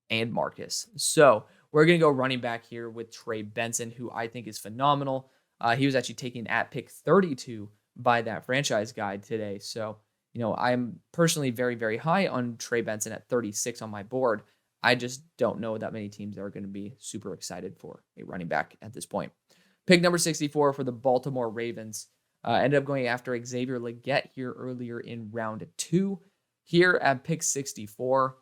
and Marcus. So we're going to go running back here with Trey Benson, who I think is phenomenal. He was actually taken at pick 32 by that franchise guide today. So, I'm personally very, very high on Trey Benson at 36 on my board. I just don't know that many teams are going to be super excited for a running back at this point. Pick number 64 for the Baltimore Ravens. Ended up going after Xavier Legette here earlier in round 2. Here at pick 64,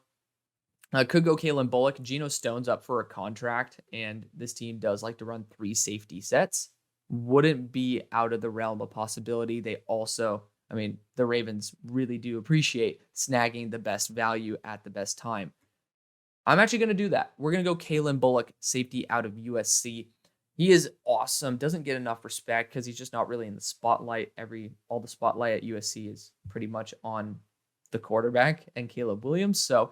could go Kalen Bullock. Geno Stone's up for a contract, and this team does like to run 3 safety sets. Wouldn't be out of the realm of possibility. They also, the Ravens really do appreciate snagging the best value at the best time. I'm actually going to do that. We're going to go Kalen Bullock, safety out of USC. He is awesome. Doesn't get enough respect because he's just not really in the spotlight. All the spotlight at USC is pretty much on the quarterback and Caleb Williams. So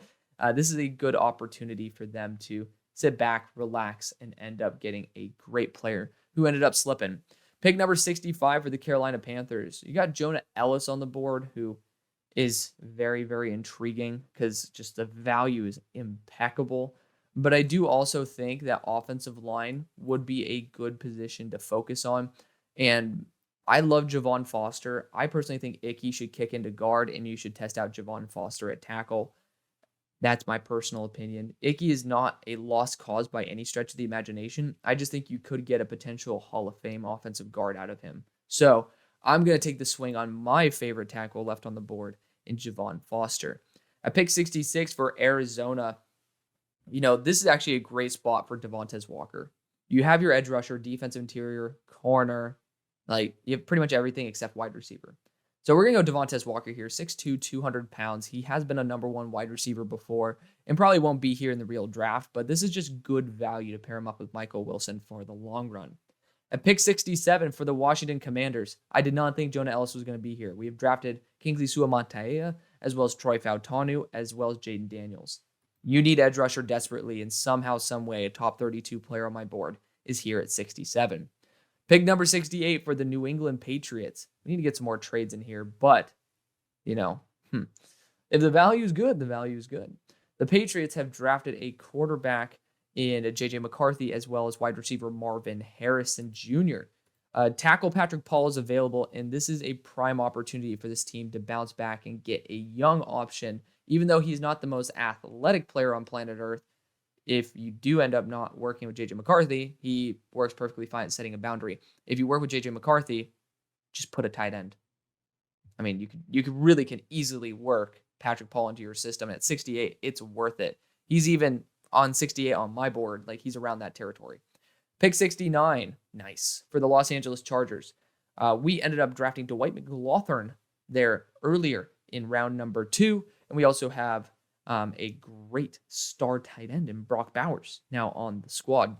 this is a good opportunity for them to sit back, relax, and end up getting a great player who ended up slipping. Pick number 65 for the Carolina Panthers. You got Jonah Ellis on the board, who is very, very intriguing because just the value is impeccable. But I do also think that offensive line would be a good position to focus on. And I love Javon Foster. I personally think Icky should kick into guard, and you should test out Javon Foster at tackle. That's my personal opinion. Icky is not a lost cause by any stretch of the imagination. I just think you could get a potential Hall of Fame offensive guard out of him. So I'm going to take the swing on my favorite tackle left on the board in Javon Foster. At pick 66 for Arizona, this is actually a great spot for Devontae Walker. You have your edge rusher, defensive interior, corner, you have pretty much everything except wide receiver. So we're going to go Devontae Walker here, 6'2", 200 pounds. He has been a number 1 wide receiver before and probably won't be here in the real draft, but this is just good value to pair him up with Michael Wilson for the long run. At pick 67 for the Washington Commanders, I did not think Jonah Ellis was going to be here. We have drafted Kingsley Suamataia, as well as Troy Fautanu, as well as Jayden Daniels. You need edge rusher desperately, and somehow, some way, a top 32 player on my board is here at 67. Pick number 68 for the New England Patriots. We need to get some more trades in here, but, if the value is good, the value is good. The Patriots have drafted a quarterback in J.J. McCarthy, as well as wide receiver Marvin Harrison Jr. Tackle Patrick Paul is available, and this is a prime opportunity for this team to bounce back and get a young option. Even though he's not the most athletic player on planet Earth, if you do end up not working with JJ McCarthy, he works perfectly fine at setting a boundary. If you work with JJ McCarthy, just put a tight end. I mean, you could really can easily work Patrick Paul into your system. And at 68, it's worth it. He's even on 68 on my board. Like, he's around that territory. Pick 69, nice, for the Los Angeles Chargers. We ended up drafting Dwight McGlothern there earlier in round number 2. And we also have a great star tight end in Brock Bowers now on the squad.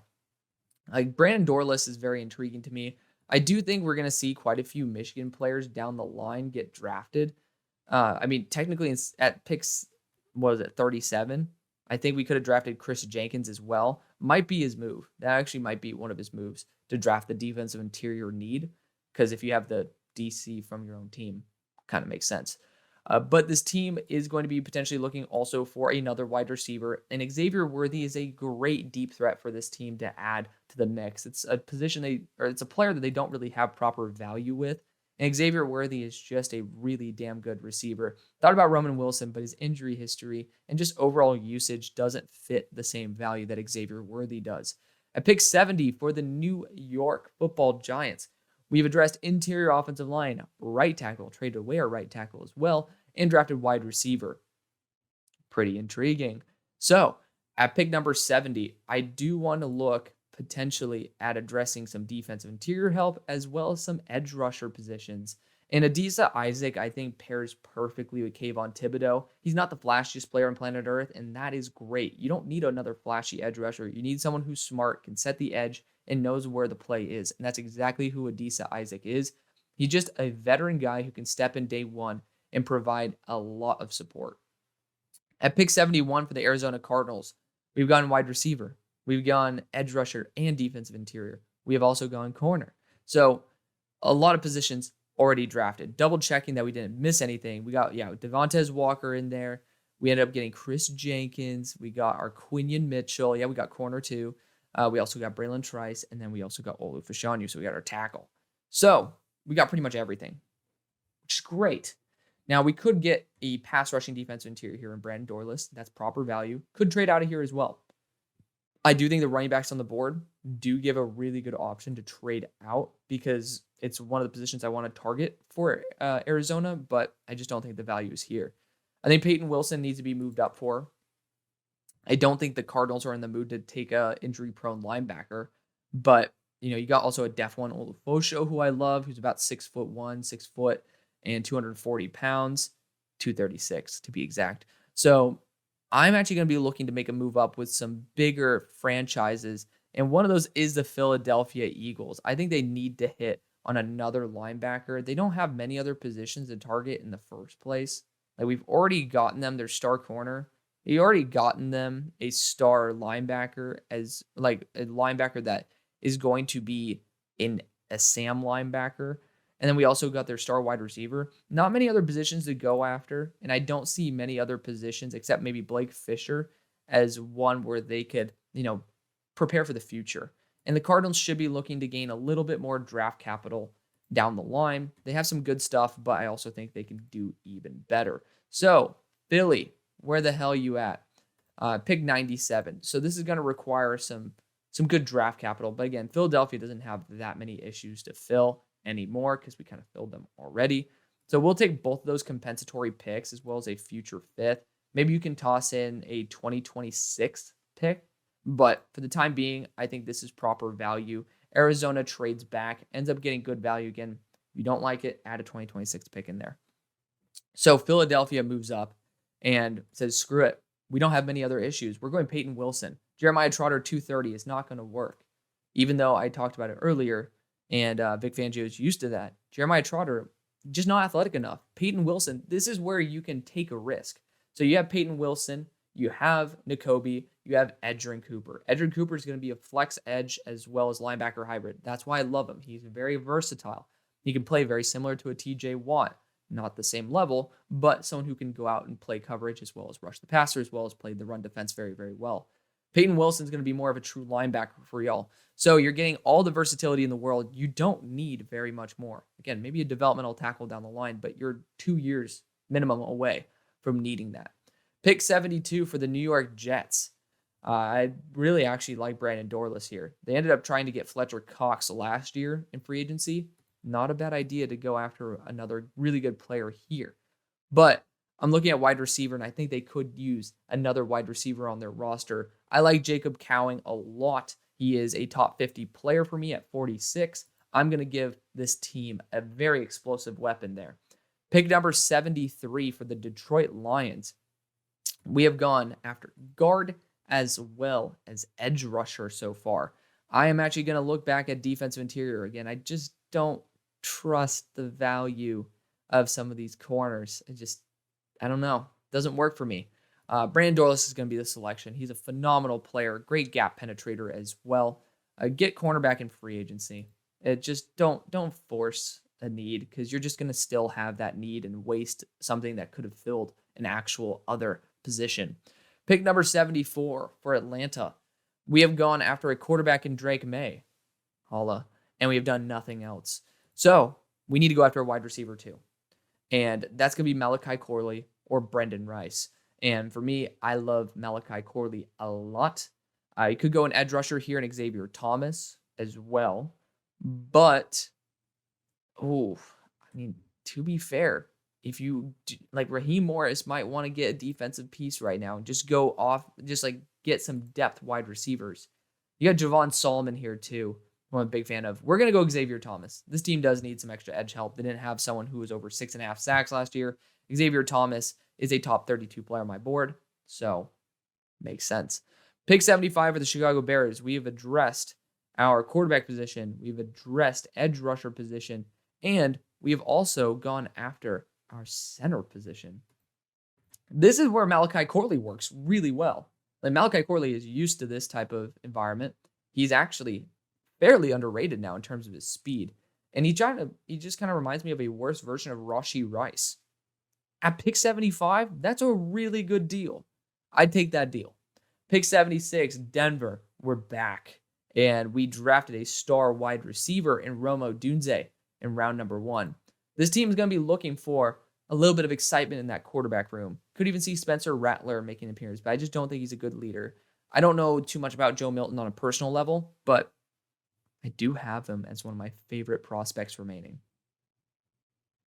Brandon Dorlus is very intriguing to me. I do think we're going to see quite a few Michigan players down the line get drafted. I mean, technically at picks, what was it, 37? I think we could have drafted Chris Jenkins as well. Might be his move. That actually might be one of his moves to draft the defensive interior need. Because if you have the DC from your own team, kind of makes sense. But this team is going to be potentially looking also for another wide receiver. And Xavier Worthy is a great deep threat for this team to add to the mix. It's a position it's a player that they don't really have proper value with. And Xavier Worthy is just a really damn good receiver. Thought about Roman Wilson, but his injury history and just overall usage doesn't fit the same value that Xavier Worthy does. At pick 70 for the New York Football Giants, we've addressed interior offensive line, right tackle, traded away our right tackle as well, and drafted wide receiver. Pretty intriguing. So at pick number 70, I do want to look potentially at addressing some defensive interior help as well as some edge rusher positions. And Adisa Isaac, I think, pairs perfectly with Kayvon Thibodeau. He's not the flashiest player on planet Earth, and that is great. You don't need another flashy edge rusher. You need someone who's smart, can set the edge, and knows where the play is. And that's exactly who Adisa Isaac is. He's just a veteran guy who can step in day one and provide a lot of support. At pick 71 for the Arizona Cardinals, we've gone wide receiver. We've gone edge rusher and defensive interior. We have also gone corner. So a lot of positions already drafted. Double checking that we didn't miss anything. We got, Devontae Walker in there. We ended up getting Chris Jenkins. We got our Quinion Mitchell. Yeah, we got corner too. We also got Braylon Trice. And then we also got Olu Fashanu. So we got our tackle. So we got pretty much everything, which is great. Now, we could get a pass rushing defensive interior here in Brandon Dorlus. That's proper value. Could trade out of here as well. I do think the running backs on the board do give a really good option to trade out because it's one of the positions I want to target for Arizona, but I just don't think the value is here. I think Peyton Wilson needs to be moved up for. I don't think the Cardinals are in the mood to take a injury-prone linebacker, but you got also a def one Olufosho, who I love, who's about 6'1", 6 foot, and 240 pounds, 236 to be exact. So I'm actually going to be looking to make a move up with some bigger franchises, and one of those is the Philadelphia Eagles. I think they need to hit on another linebacker. They don't have many other positions to target in the first place. Like, we've already gotten them their star corner. We already gotten them a star linebacker as like a linebacker that is going to be in a Sam linebacker. And then we also got their star wide receiver. Not many other positions to go after. And I don't see many other positions except maybe Blake Fisher as one where they could, prepare for the future. And the Cardinals should be looking to gain a little bit more draft capital down the line. They have some good stuff, but I also think they can do even better. So, Philly, where the hell you at? Pick 97. So this is going to require some good draft capital. But again, Philadelphia doesn't have that many issues to fill anymore because we kind of filled them already. So we'll take both of those compensatory picks as well as a future fifth. Maybe you can toss in a 2026 pick. But for the time being, I think this is proper value. Arizona trades back, ends up getting good value again. If you don't like it, add a 2026 pick in there. So Philadelphia moves up and says, screw it. We don't have many other issues. We're going Peyton Wilson. Jeremiah Trotter 230 is not going to work. Even though I talked about it earlier and Vic Fangio is used to that. Jeremiah Trotter, just not athletic enough. Peyton Wilson, this is where you can take a risk. So you have Peyton Wilson, you have Nakobe, you have Edgerrin Cooper. Edgerrin Cooper is going to be a flex edge as well as linebacker hybrid. That's why I love him. He's very versatile. He can play very similar to a TJ Watt. Not the same level, but someone who can go out and play coverage as well as rush the passer, as well as play the run defense very, very well. Peyton Wilson's going to be more of a true linebacker for y'all. So you're getting all the versatility in the world. You don't need very much more. Again, maybe a developmental tackle down the line, but you're 2 years minimum away from needing that. Pick 72 for the New York Jets. I really actually like Brandon Dorless here. They ended up trying to get Fletcher Cox last year in free agency. Not a bad idea to go after another really good player here. But I'm looking at wide receiver, and I think they could use another wide receiver on their roster. I like Jacob Cowing a lot. He is a top 50 player for me at 46. I'm going to give this team a very explosive weapon there. Pick number 73 for the Detroit Lions. We have gone after guard as well as edge rusher so far. I am actually going to look back at defensive interior again. I just don't trust the value of some of these corners. I don't know. Doesn't work for me. Brandon Dorless is going to be the selection. He's a phenomenal player, great gap penetrator as well. Get cornerback in free agency. Just don't force a need, because you're just going to still have that need and waste something that could have filled an actual other position. Pick number 74 for Atlanta. We have gone after a quarterback in Drake Maye. Holla. And we have done nothing else. So we need to go after a wide receiver too. And that's going to be Malachi Corley or Brendan Rice. And for me, I love Malachi Corley a lot. You could go an edge rusher here in Xavier Thomas as well. But, to be fair, if you like, Raheem Morris might want to get a defensive piece right now and just go off, just like get some depth wide receivers. You got Javon Solomon here too, who I'm a big fan of. We're going to go Xavier Thomas. This team does need some extra edge help. They didn't have someone who was over 6.5 sacks last year. Xavier Thomas is a top 32 player on my board, so makes sense. Pick 75 for the Chicago Bears. We have addressed our quarterback position. We've addressed edge rusher position, and we have also gone after our center position. This is where Malachi Corley works really well. Like, Malachi Corley is used to this type of environment. He's actually fairly underrated now in terms of his speed. And he just kind of reminds me of a worse version of Rashee Rice. At pick 75, that's a really good deal. I'd take that deal. Pick 76, Denver, we're back. And we drafted a star wide receiver in Rome Odunze in round number 1. This team is going to be looking for a little bit of excitement in that quarterback room. Could even see Spencer Rattler making an appearance, but I just don't think he's a good leader. I don't know too much about Joe Milton on a personal level, but I do have him as one of my favorite prospects remaining.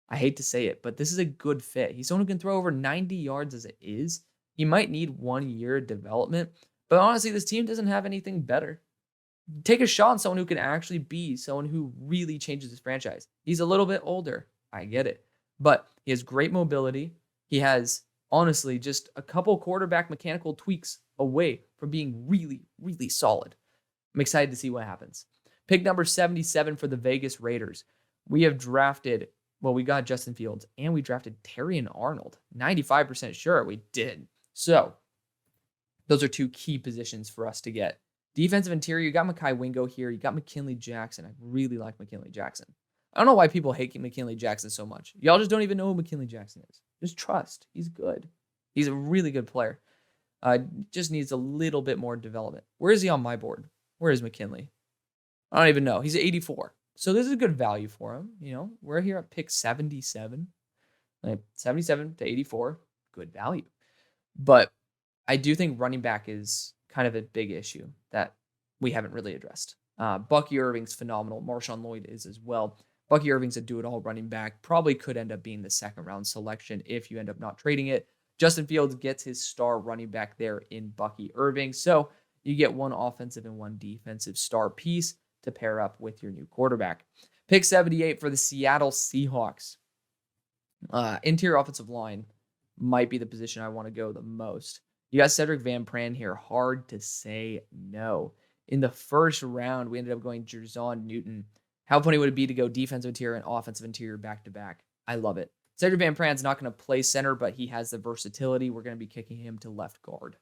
I hate to say it, but this is a good fit. He's someone who can throw over 90 yards as it is. He might need 1 year development, but honestly, this team doesn't have anything better. Take a shot on someone who can actually be someone who really changes his franchise. He's a little bit older. I get it. But he has great mobility. He has, honestly, just a couple quarterback mechanical tweaks away from being really, really solid. I'm excited to see what happens. Pick number 77 for the Vegas Raiders. We have drafted, we got Justin Fields, and we drafted Terrion Arnold. 95% sure we did. So, those are two key positions for us to get. Defensive interior, you got Mekhi Wingo here. You got McKinley Jackson. I really like McKinley Jackson. I don't know why people hate McKinley Jackson so much. Y'all just don't even know who McKinley Jackson is. Just trust. He's good. He's a really good player. Just needs a little bit more development. Where is he on my board? Where is McKinley? I don't even know. He's at 84. So this is a good value for him. We're here at pick 77. 77 to 84. Good value. But I do think running back is kind of a big issue that we haven't really addressed. Bucky Irving's phenomenal. Marshawn Lloyd is as well. Bucky Irving's a do-it-all running back. Probably could end up being the second-round selection if you end up not trading it. Justin Fields gets his star running back there in Bucky Irving. So you get one offensive and one defensive star piece to pair up with your new quarterback. Pick 78 for the Seattle Seahawks. Interior offensive line might be the position I want to go the most. You got Cedric Van Pran here. Hard to say no. In the first round, we ended up going Jerzon Newton. How funny would it be to go defensive interior and offensive interior back-to-back? I love it. Cedric Van Pran's not going to play center, but he has the versatility. We're going to be kicking him to left guard.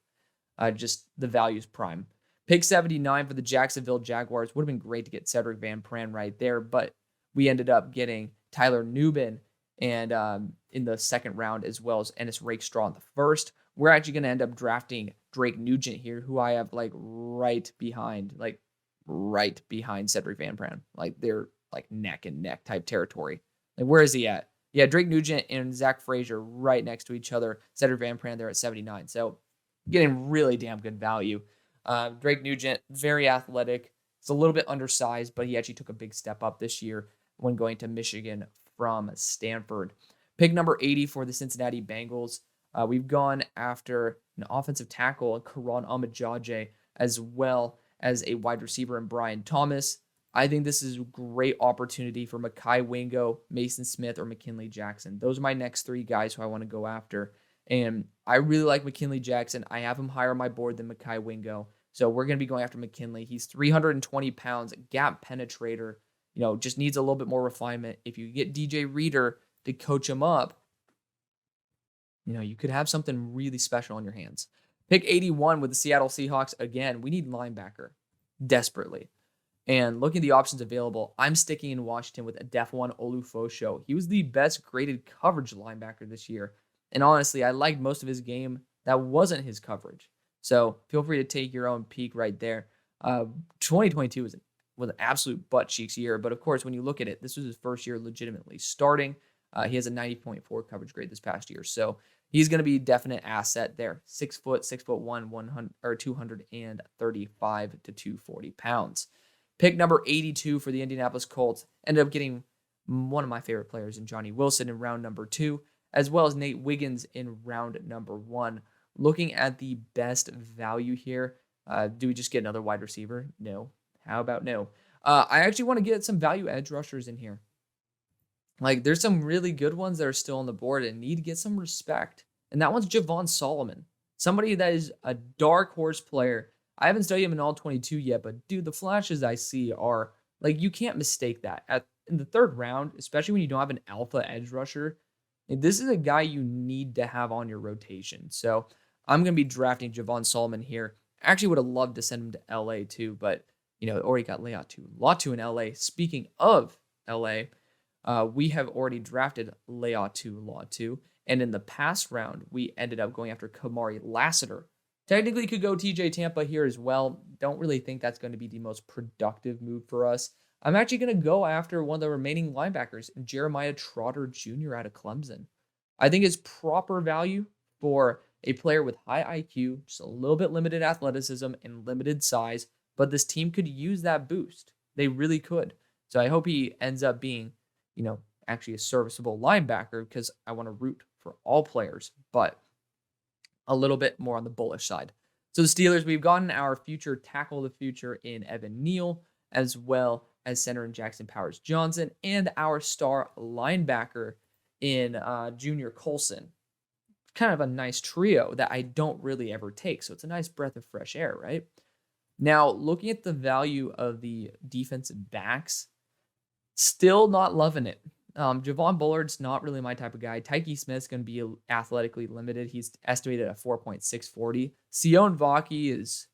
Just the value's prime. Pick 79 for the Jacksonville Jaguars. Would have been great to get Cedric Van Pran right there, but we ended up getting Tyler Nubin and in the second round, as well as Ennis Rakestraw in the first. We're actually going to end up drafting Drake Nugent here, who I have right behind Cedric Van Pran. They're neck and neck type territory. Where is he at? Yeah, Drake Nugent and Zach Frazier right next to each other. Cedric Van Pran there at 79. So getting really damn good value. Drake Nugent, very athletic. He's a little bit undersized, but he actually took a big step up this year when going to Michigan from Stanford. Pick number 80 for the Cincinnati Bengals. We've gone after an offensive tackle, Karan Amajaje, as well as a wide receiver in Brian Thomas. I think this is a great opportunity for Mekhi Wingo, Mason Smith, or McKinley Jackson. Those are my next three guys who I want to go after. And I really like McKinley Jackson. I have him higher on my board than Mekhi Wingo. So we're going to be going after McKinley. He's 320 pounds, gap penetrator. Just needs a little bit more refinement. If you get DJ Reader to coach him up, you could have something really special on your hands. Pick 81 with the Seattle Seahawks. Again, we need linebacker desperately. And looking at the options available, I'm sticking in Washington with Adefwon Olufosho. He was the best graded coverage linebacker this year. And honestly, I liked most of his game that wasn't his coverage. So feel free to take your own peek right there. 2022 was an absolute butt cheeks year. But of course, when you look at it, this was his first year legitimately starting. He has a 90.4 coverage grade this past year. So he's going to be a definite asset there. 6 foot, 6'1", 235 to 240 pounds. Pick number 82 for the Indianapolis Colts. Ended up getting one of my favorite players in Johnny Wilson in round number 2, as well as Nate Wiggins in round number 1. Looking at the best value here, do we just get another wide receiver? No. How about no? I actually want to get some value edge rushers in here. There's some really good ones that are still on the board and need to get some respect. And that one's Javon Solomon, somebody that is a dark horse player. I haven't studied him in all 22 yet, but dude, the flashes I see are you can't mistake that. In the third round, especially when you don't have an alpha edge rusher, this is a guy you need to have on your rotation. So I'm going to be drafting Javon Solomon here. I actually would have loved to send him to LA too, but already got Latu in LA. Speaking of LA, we have already drafted Latu, and in the past round, we ended up going after Kamari Lassiter. Technically could go TJ Tampa here as well. Don't really think that's going to be the most productive move for us. I'm actually going to go after one of the remaining linebackers, Jeremiah Trotter Jr. out of Clemson. I think it's proper value for a player with high IQ, just a little bit limited athleticism and limited size, but this team could use that boost. They really could. So I hope he ends up being, actually a serviceable linebacker because I want to root for all players, but a little bit more on the bullish side. So the Steelers, we've gotten our future tackle of the future in Evan Neal, as well as center in Jackson Powers Johnson, and our star linebacker in Junior Colson. Kind of a nice trio that I don't really ever take. So it's a nice breath of fresh air, right? Now, looking at the value of the defensive backs, still not loving it. Javon Bullard's not really my type of guy. Tyke Smith's going to be athletically limited. He's estimated at 4.640. Sion Vaki is,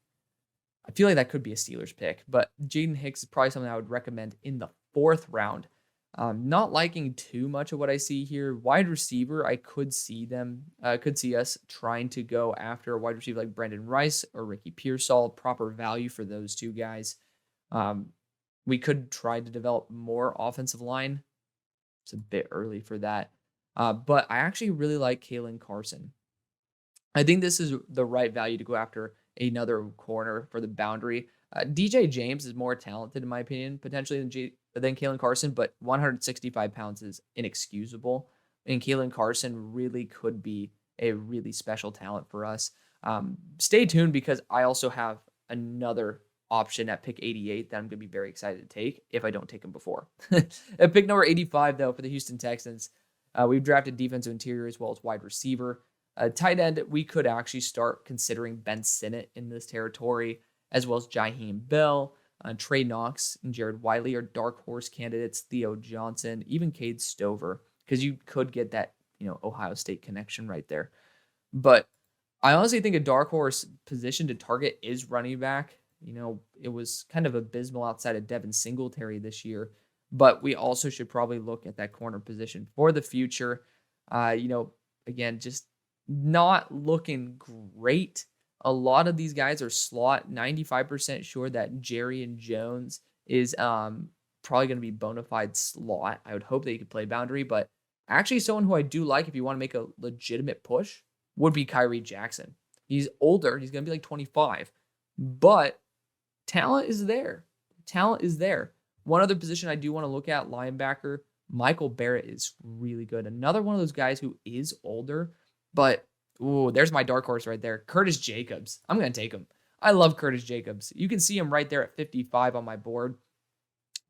I feel like that could be a Steelers pick, but Jayden Hicks is probably something I would recommend in the 4th round. Not liking too much of what I see here. Wide receiver, I could see us trying to go after a wide receiver like Brandon Rice or Ricky Pearsall. Proper value for those two guys. We could try to develop more offensive line. It's a bit early for that. But I actually really like Kalen Carson. I think this is the right value to go after another corner for the boundary. DJ James is more talented, in my opinion, potentially than Kalen Carson, but 165 pounds is inexcusable. And Kalen Carson really could be a really special talent for us. Stay tuned because I also have another option at pick 88 that I'm going to be very excited to take if I don't take him before. At pick number 85, though, for the Houston Texans, we've drafted defensive interior as well as wide receiver. Tight end, we could actually start considering Ben Sinnott in this territory, as well as Jaheim Bell, Trey Knox, and Jared Wiley are dark horse candidates, Theo Johnson, even Cade Stover, because you could get that Ohio State connection right there. But I honestly think a dark horse position to target is running back. It was kind of abysmal outside of Devin Singletary this year, but we also should probably look at that corner position for the future. Again, just not looking great. A lot of these guys are slot. 95% sure that Jerry and Jones is probably going to be bona fide slot. I would hope that he could play boundary, but actually someone who I do like if you want to make a legitimate push would be Kyrie Jackson. He's older. He's going to be like 25. but talent is there. Talent is there. One other position I do want to look at, linebacker, Michael Barrett is really good. Another one of those guys who is older, but ooh, there's my dark horse right there. Curtis Jacobs. I'm going to take him. I love Curtis Jacobs. You can see him right there at 55 on my board.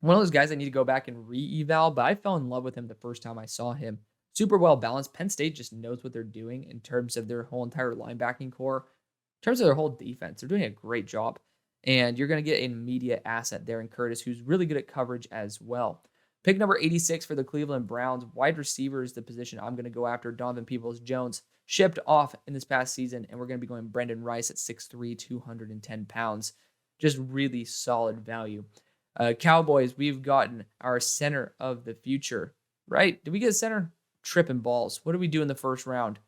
One of those guys I need to go back and re-eval, but I fell in love with him the first time I saw him. Super well balanced. Penn State just knows what they're doing in terms of their whole entire linebacking core. In terms of their whole defense, they're doing a great job. And you're going to get an immediate asset there in Curtis, who's really good at coverage as well. Pick number 86 for the Cleveland Browns. Wide receiver is the position I'm going to go after. Donovan Peoples-Jones shipped off in this past season, and we're going to be going Brendan Rice at 6'3", 210 pounds. Just really solid value. Cowboys, we've gotten our center of the future, right? Did we get a center? Tripping balls. What did we do in the first round?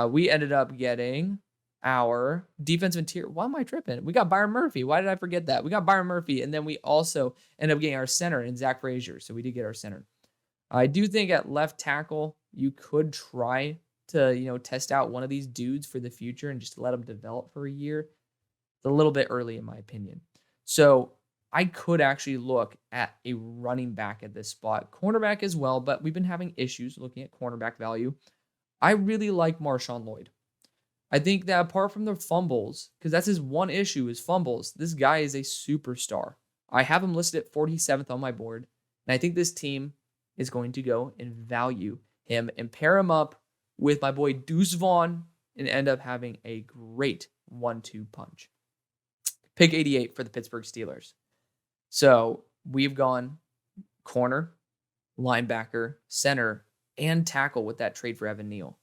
We ended up getting our defensive interior. Why am I tripping? We got Byron Murphy. Why did I forget that? We got Byron Murphy, and then we also ended up getting our center in Zach Frazier. So we did get our center. I do think at left tackle, you could try to, test out one of these dudes for the future and just let them develop for a year. It's a little bit early, in my opinion. So I could actually look at a running back at this spot. Cornerback as well, but we've been having issues looking at cornerback value. I really like Marshawn Lloyd. I think that apart from the fumbles, because that's his one issue is fumbles, this guy is a superstar. I have him listed at 47th on my board, and I think this team is going to go and value him and pair him up with my boy Deuce Vaughn and end up having a great 1-2 punch. Pick 88 for the Pittsburgh Steelers. So we've gone corner, linebacker, center, and tackle with that trade for Evan Neal.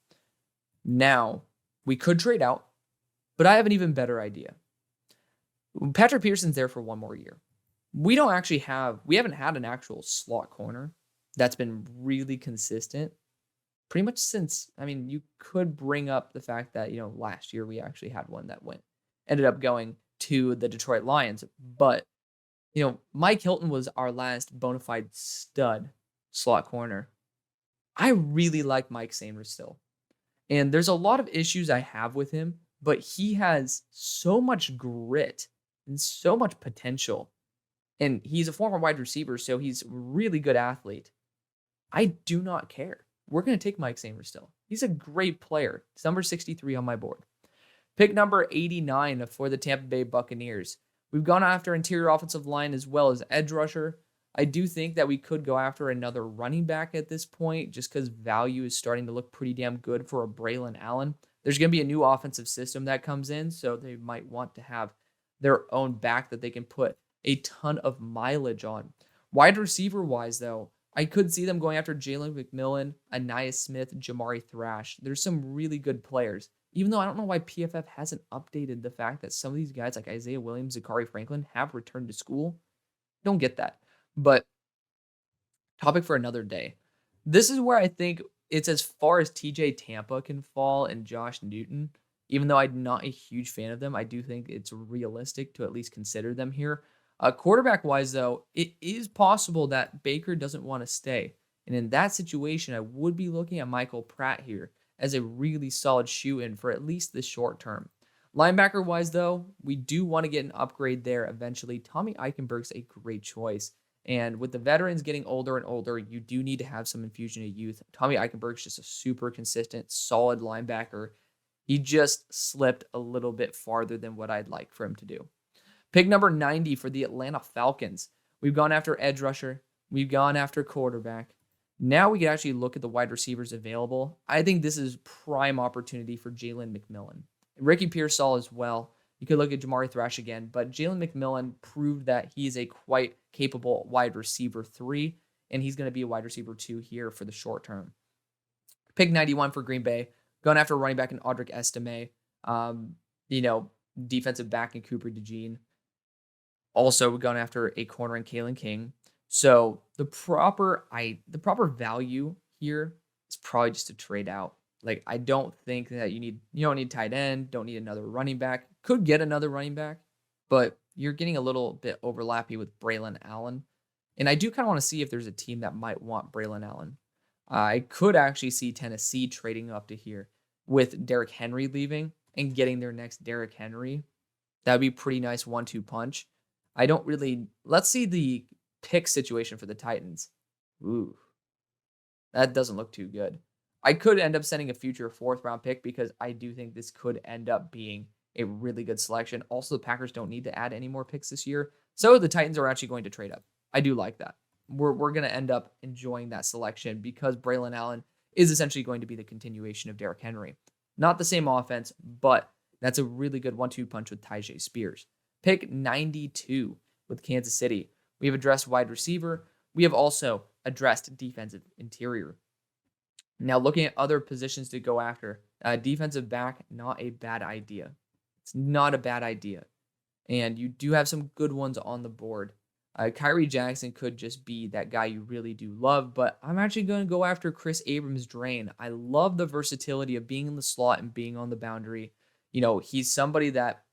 Now, we could trade out, but I have an even better idea. Patrick Peterson's there for one more year. We haven't had an actual slot corner that's been really consistent pretty much since, you could bring up the fact that, last year we actually had one that ended up going to the Detroit Lions, but Mike Hilton was our last bona fide stud slot corner. I really like Mike Sainristil still. And there's a lot of issues I have with him, but he has so much grit and so much potential. And he's a former wide receiver, so he's a really good athlete. I do not care. We're going to take Mike Sainristil still. He's a great player. It's number 63 on my board. Pick number 89 for the Tampa Bay Buccaneers. We've gone after interior offensive line as well as edge rusher. I do think that we could go after another running back at this point just because value is starting to look pretty damn good for a Braylon Allen. There's going to be a new offensive system that comes in, so they might want to have their own back that they can put a ton of mileage on. Wide receiver-wise, though, I could see them going after Jalen McMillan, Anais Smith, Jamari Thrash. There's some really good players. Even though I don't know why PFF hasn't updated the fact that some of these guys like Isaiah Williams, Zachary Franklin have returned to school. Don't get that. But topic for another day. This is where I think it's as far as TJ Tampa can fall and Josh Newton. Even though I'm not a huge fan of them, I do think it's realistic to at least consider them here. Quarterback-wise, though, it is possible that Baker doesn't want to stay. And in that situation, I would be looking at Michael Pratt here as a really solid shoe-in for at least the short term. Linebacker-wise, though, we do want to get an upgrade there eventually. Tommy Eichenberg's a great choice. And with the veterans getting older and older, you do need to have some infusion of youth. Tommy Eichenberg's just a super consistent, solid linebacker. He just slipped a little bit farther than what I'd like for him to do. Pick number 90 for the Atlanta Falcons. We've gone after edge rusher. We've gone after quarterback. Now we can actually look at the wide receivers available. I think this is prime opportunity for Jalen McMillan. Ricky Pearsall as well. You could look at Jamari Thrash again, but Jalen McMillan proved that he's a quite capable wide receiver 3, and he's going to be a wide receiver 2 here for the short term. Pick 91 for Green Bay. Going after running back in Audric Estime. Defensive back in Cooper DeJean. Also, we're going after a corner in Kalen King. So the proper value here is probably just to trade out. Like, I don't think that you don't need tight end, don't need another running back. Could get another running back, but you're getting a little bit overlappy with Braylon Allen. And I do kind of want to see if there's a team that might want Braylon Allen. I could actually see Tennessee trading up to here with Derrick Henry leaving and getting their next Derrick Henry. That would be pretty nice 1-2 punch. I don't really. Let's see the pick situation for the Titans. Ooh, that doesn't look too good. I could end up sending a future 4th round pick because I do think this could end up being a really good selection. Also, the Packers don't need to add any more picks this year. So the Titans are actually going to trade up. I do like that. We're going to end up enjoying that selection because Braylon Allen is essentially going to be the continuation of Derrick Henry. Not the same offense, but that's a really good 1-2 punch with Tyjae Spears. Pick 92 with Kansas City. We have addressed wide receiver. We have also addressed defensive interior. Now, looking at other positions to go after, defensive back, not a bad idea. It's not a bad idea. And you do have some good ones on the board. Kyrie Jackson could just be that guy you really do love, but I'm actually going to go after Chris Abrams-Draine. I love the versatility of being in the slot and being on the boundary. You know, he's somebody that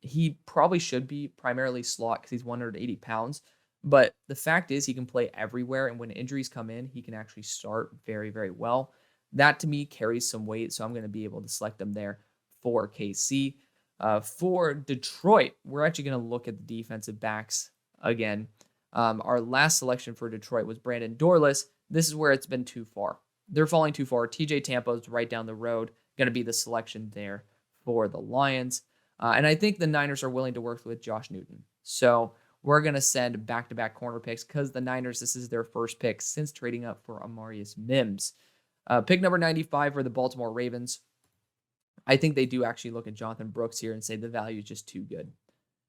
he probably should be primarily slot because he's 180 pounds. But the fact is he can play everywhere, and when injuries come in, he can actually start very, very well. That, to me, carries some weight, so I'm going to be able to select him there for KC. For Detroit, we're actually going to look at the defensive backs again. Our last selection for Detroit was Brandon Dorless. This is where it's been too far. They're falling too far. TJ Tampa's right down the road, going to be the selection there for the Lions. And I think the Niners are willing to work with Josh Newton. So we're going to send back-to-back corner picks because the Niners, this is their first pick since trading up for Amarius Mims. Pick number 95 for the Baltimore Ravens. I think they do actually look at Jonathan Brooks here and say the value is just too good.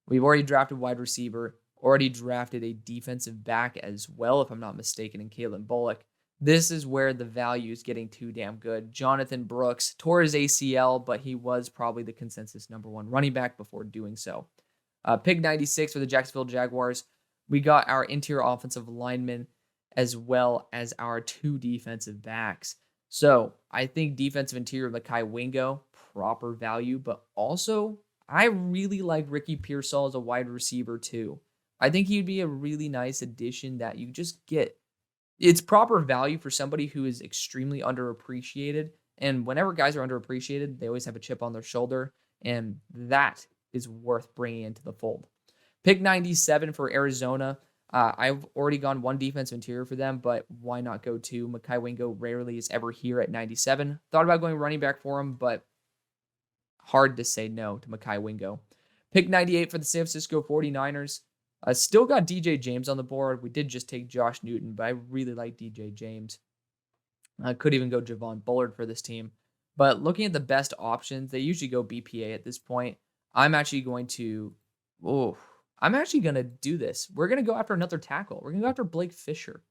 We've already drafted wide receiver, already drafted a defensive back as well, if I'm not mistaken, in Kalen Bullock. This is where the value is getting too damn good. Jonathan Brooks tore his ACL, but he was probably the consensus number 1 running back before doing so. Pick 96 for the Jacksonville Jaguars. We got our interior offensive linemen as well as our 2 defensive backs. So I think defensive interior Mekhi Wingo, proper value, but also I really like Ricky Pearsall as a wide receiver too. I think he'd be a really nice addition that you just get. It's proper value for somebody who is extremely underappreciated. And whenever guys are underappreciated, they always have a chip on their shoulder. And that is worth bringing into the fold. Pick 97 for Arizona. I've already gone 1 defensive interior for them, but why not go 2? Mekhi Wingo rarely is ever here at 97. Thought about going running back for him, but hard to say no to Mekhi Wingo. Pick 98 for the San Francisco 49ers. Still got DJ James on the board. We did just take Josh Newton, but I really like DJ James. I could even go Javon Bullard for this team. But looking at the best options, they usually go BPA at this point. I'm actually going to do this. We're going to go after another tackle. We're going to go after Blake Fisher.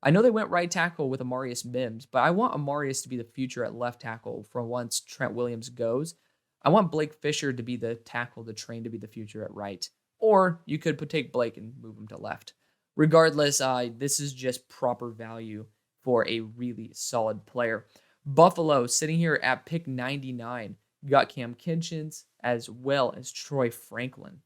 I know they went right tackle with Amarius Mims, but I want Amarius to be the future at left tackle for once Trent Williams goes. I want Blake Fisher to be the tackle, the train to be the future at right. Or you could take Blake and move him to left. Regardless, this is just proper value for a really solid player. Buffalo, sitting here at pick 99, you got Cam Kinchins as well as Troy Franklin.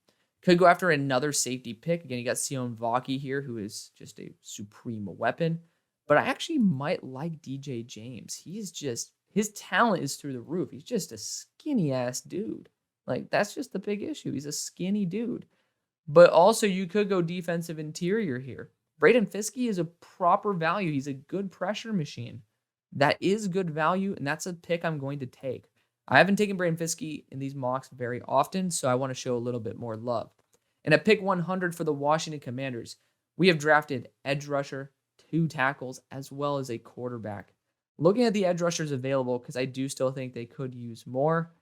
Could go after another safety pick. Again, you got Sion Vaki here, who is just a supreme weapon. But I actually might like DJ James. His talent is through the roof. He's just a skinny-ass dude. Like, that's just the big issue. He's a skinny dude. But also, you could go defensive interior here. Braden Fiske is a proper value. He's a good pressure machine. That is good value, and that's a pick I'm going to take. I haven't taken Braden Fiske in these mocks very often, so I want to show a little bit more love. And at pick 100 for the Washington Commanders, we have drafted edge rusher, 2 tackles, as well as a quarterback. Looking at the edge rushers available, because I do still think they could use more,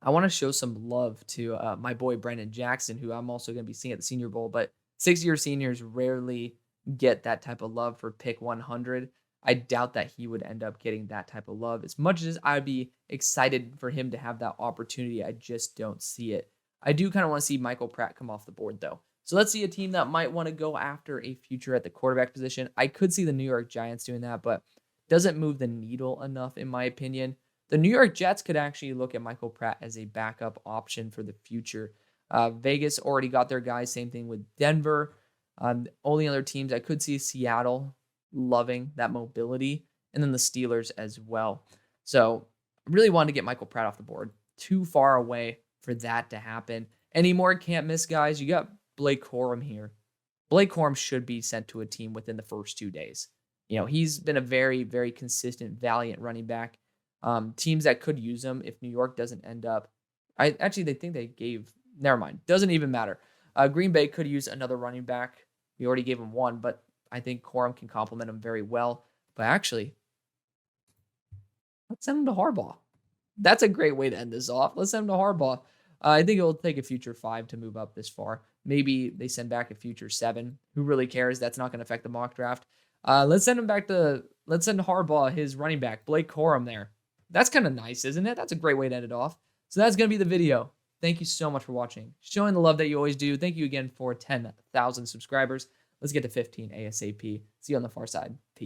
I want to show some love to my boy Brandon Jackson, who I'm also going to be seeing at the Senior Bowl, but 6-year seniors rarely get that type of love for pick 100. I doubt that he would end up getting that type of love. As much as I'd be excited for him to have that opportunity, I just don't see it. I do kind of want to see Michael Pratt come off the board, though. So let's see a team that might want to go after a future at the quarterback position. I could see the New York Giants doing that, but doesn't move the needle enough, in my opinion. The New York Jets could actually look at Michael Pratt as a backup option for the future. Vegas already got their guys. Same thing with Denver. Only other teams I could see Seattle loving that mobility, and then the Steelers as well. So I really wanted to get Michael Pratt off the board. Too far away for that to happen. Any more can't miss guys? You got Blake Corum here. Blake Corum should be sent to a team within the first 2 days. He's been a very, very consistent, valiant running back. Teams that could use him if New York doesn't end up. They think they gave. Never mind. Doesn't even matter. Green Bay could use another running back. We already gave him one, but I think Corum can complement him very well. But actually, let's send him to Harbaugh. That's a great way to end this off. Let's send him to Harbaugh. I think it will take a future 5 to move up this far. Maybe they send back a future 7. Who really cares? That's not going to affect the mock draft. Let's send Harbaugh, his running back, Blake Corum there. That's kind of nice, isn't it? That's a great way to end it off. So that's going to be the video. Thank you so much for watching. Showing the love that you always do. Thank you again for 10,000 subscribers. Let's get to 15 ASAP. See you on the far side. Peace.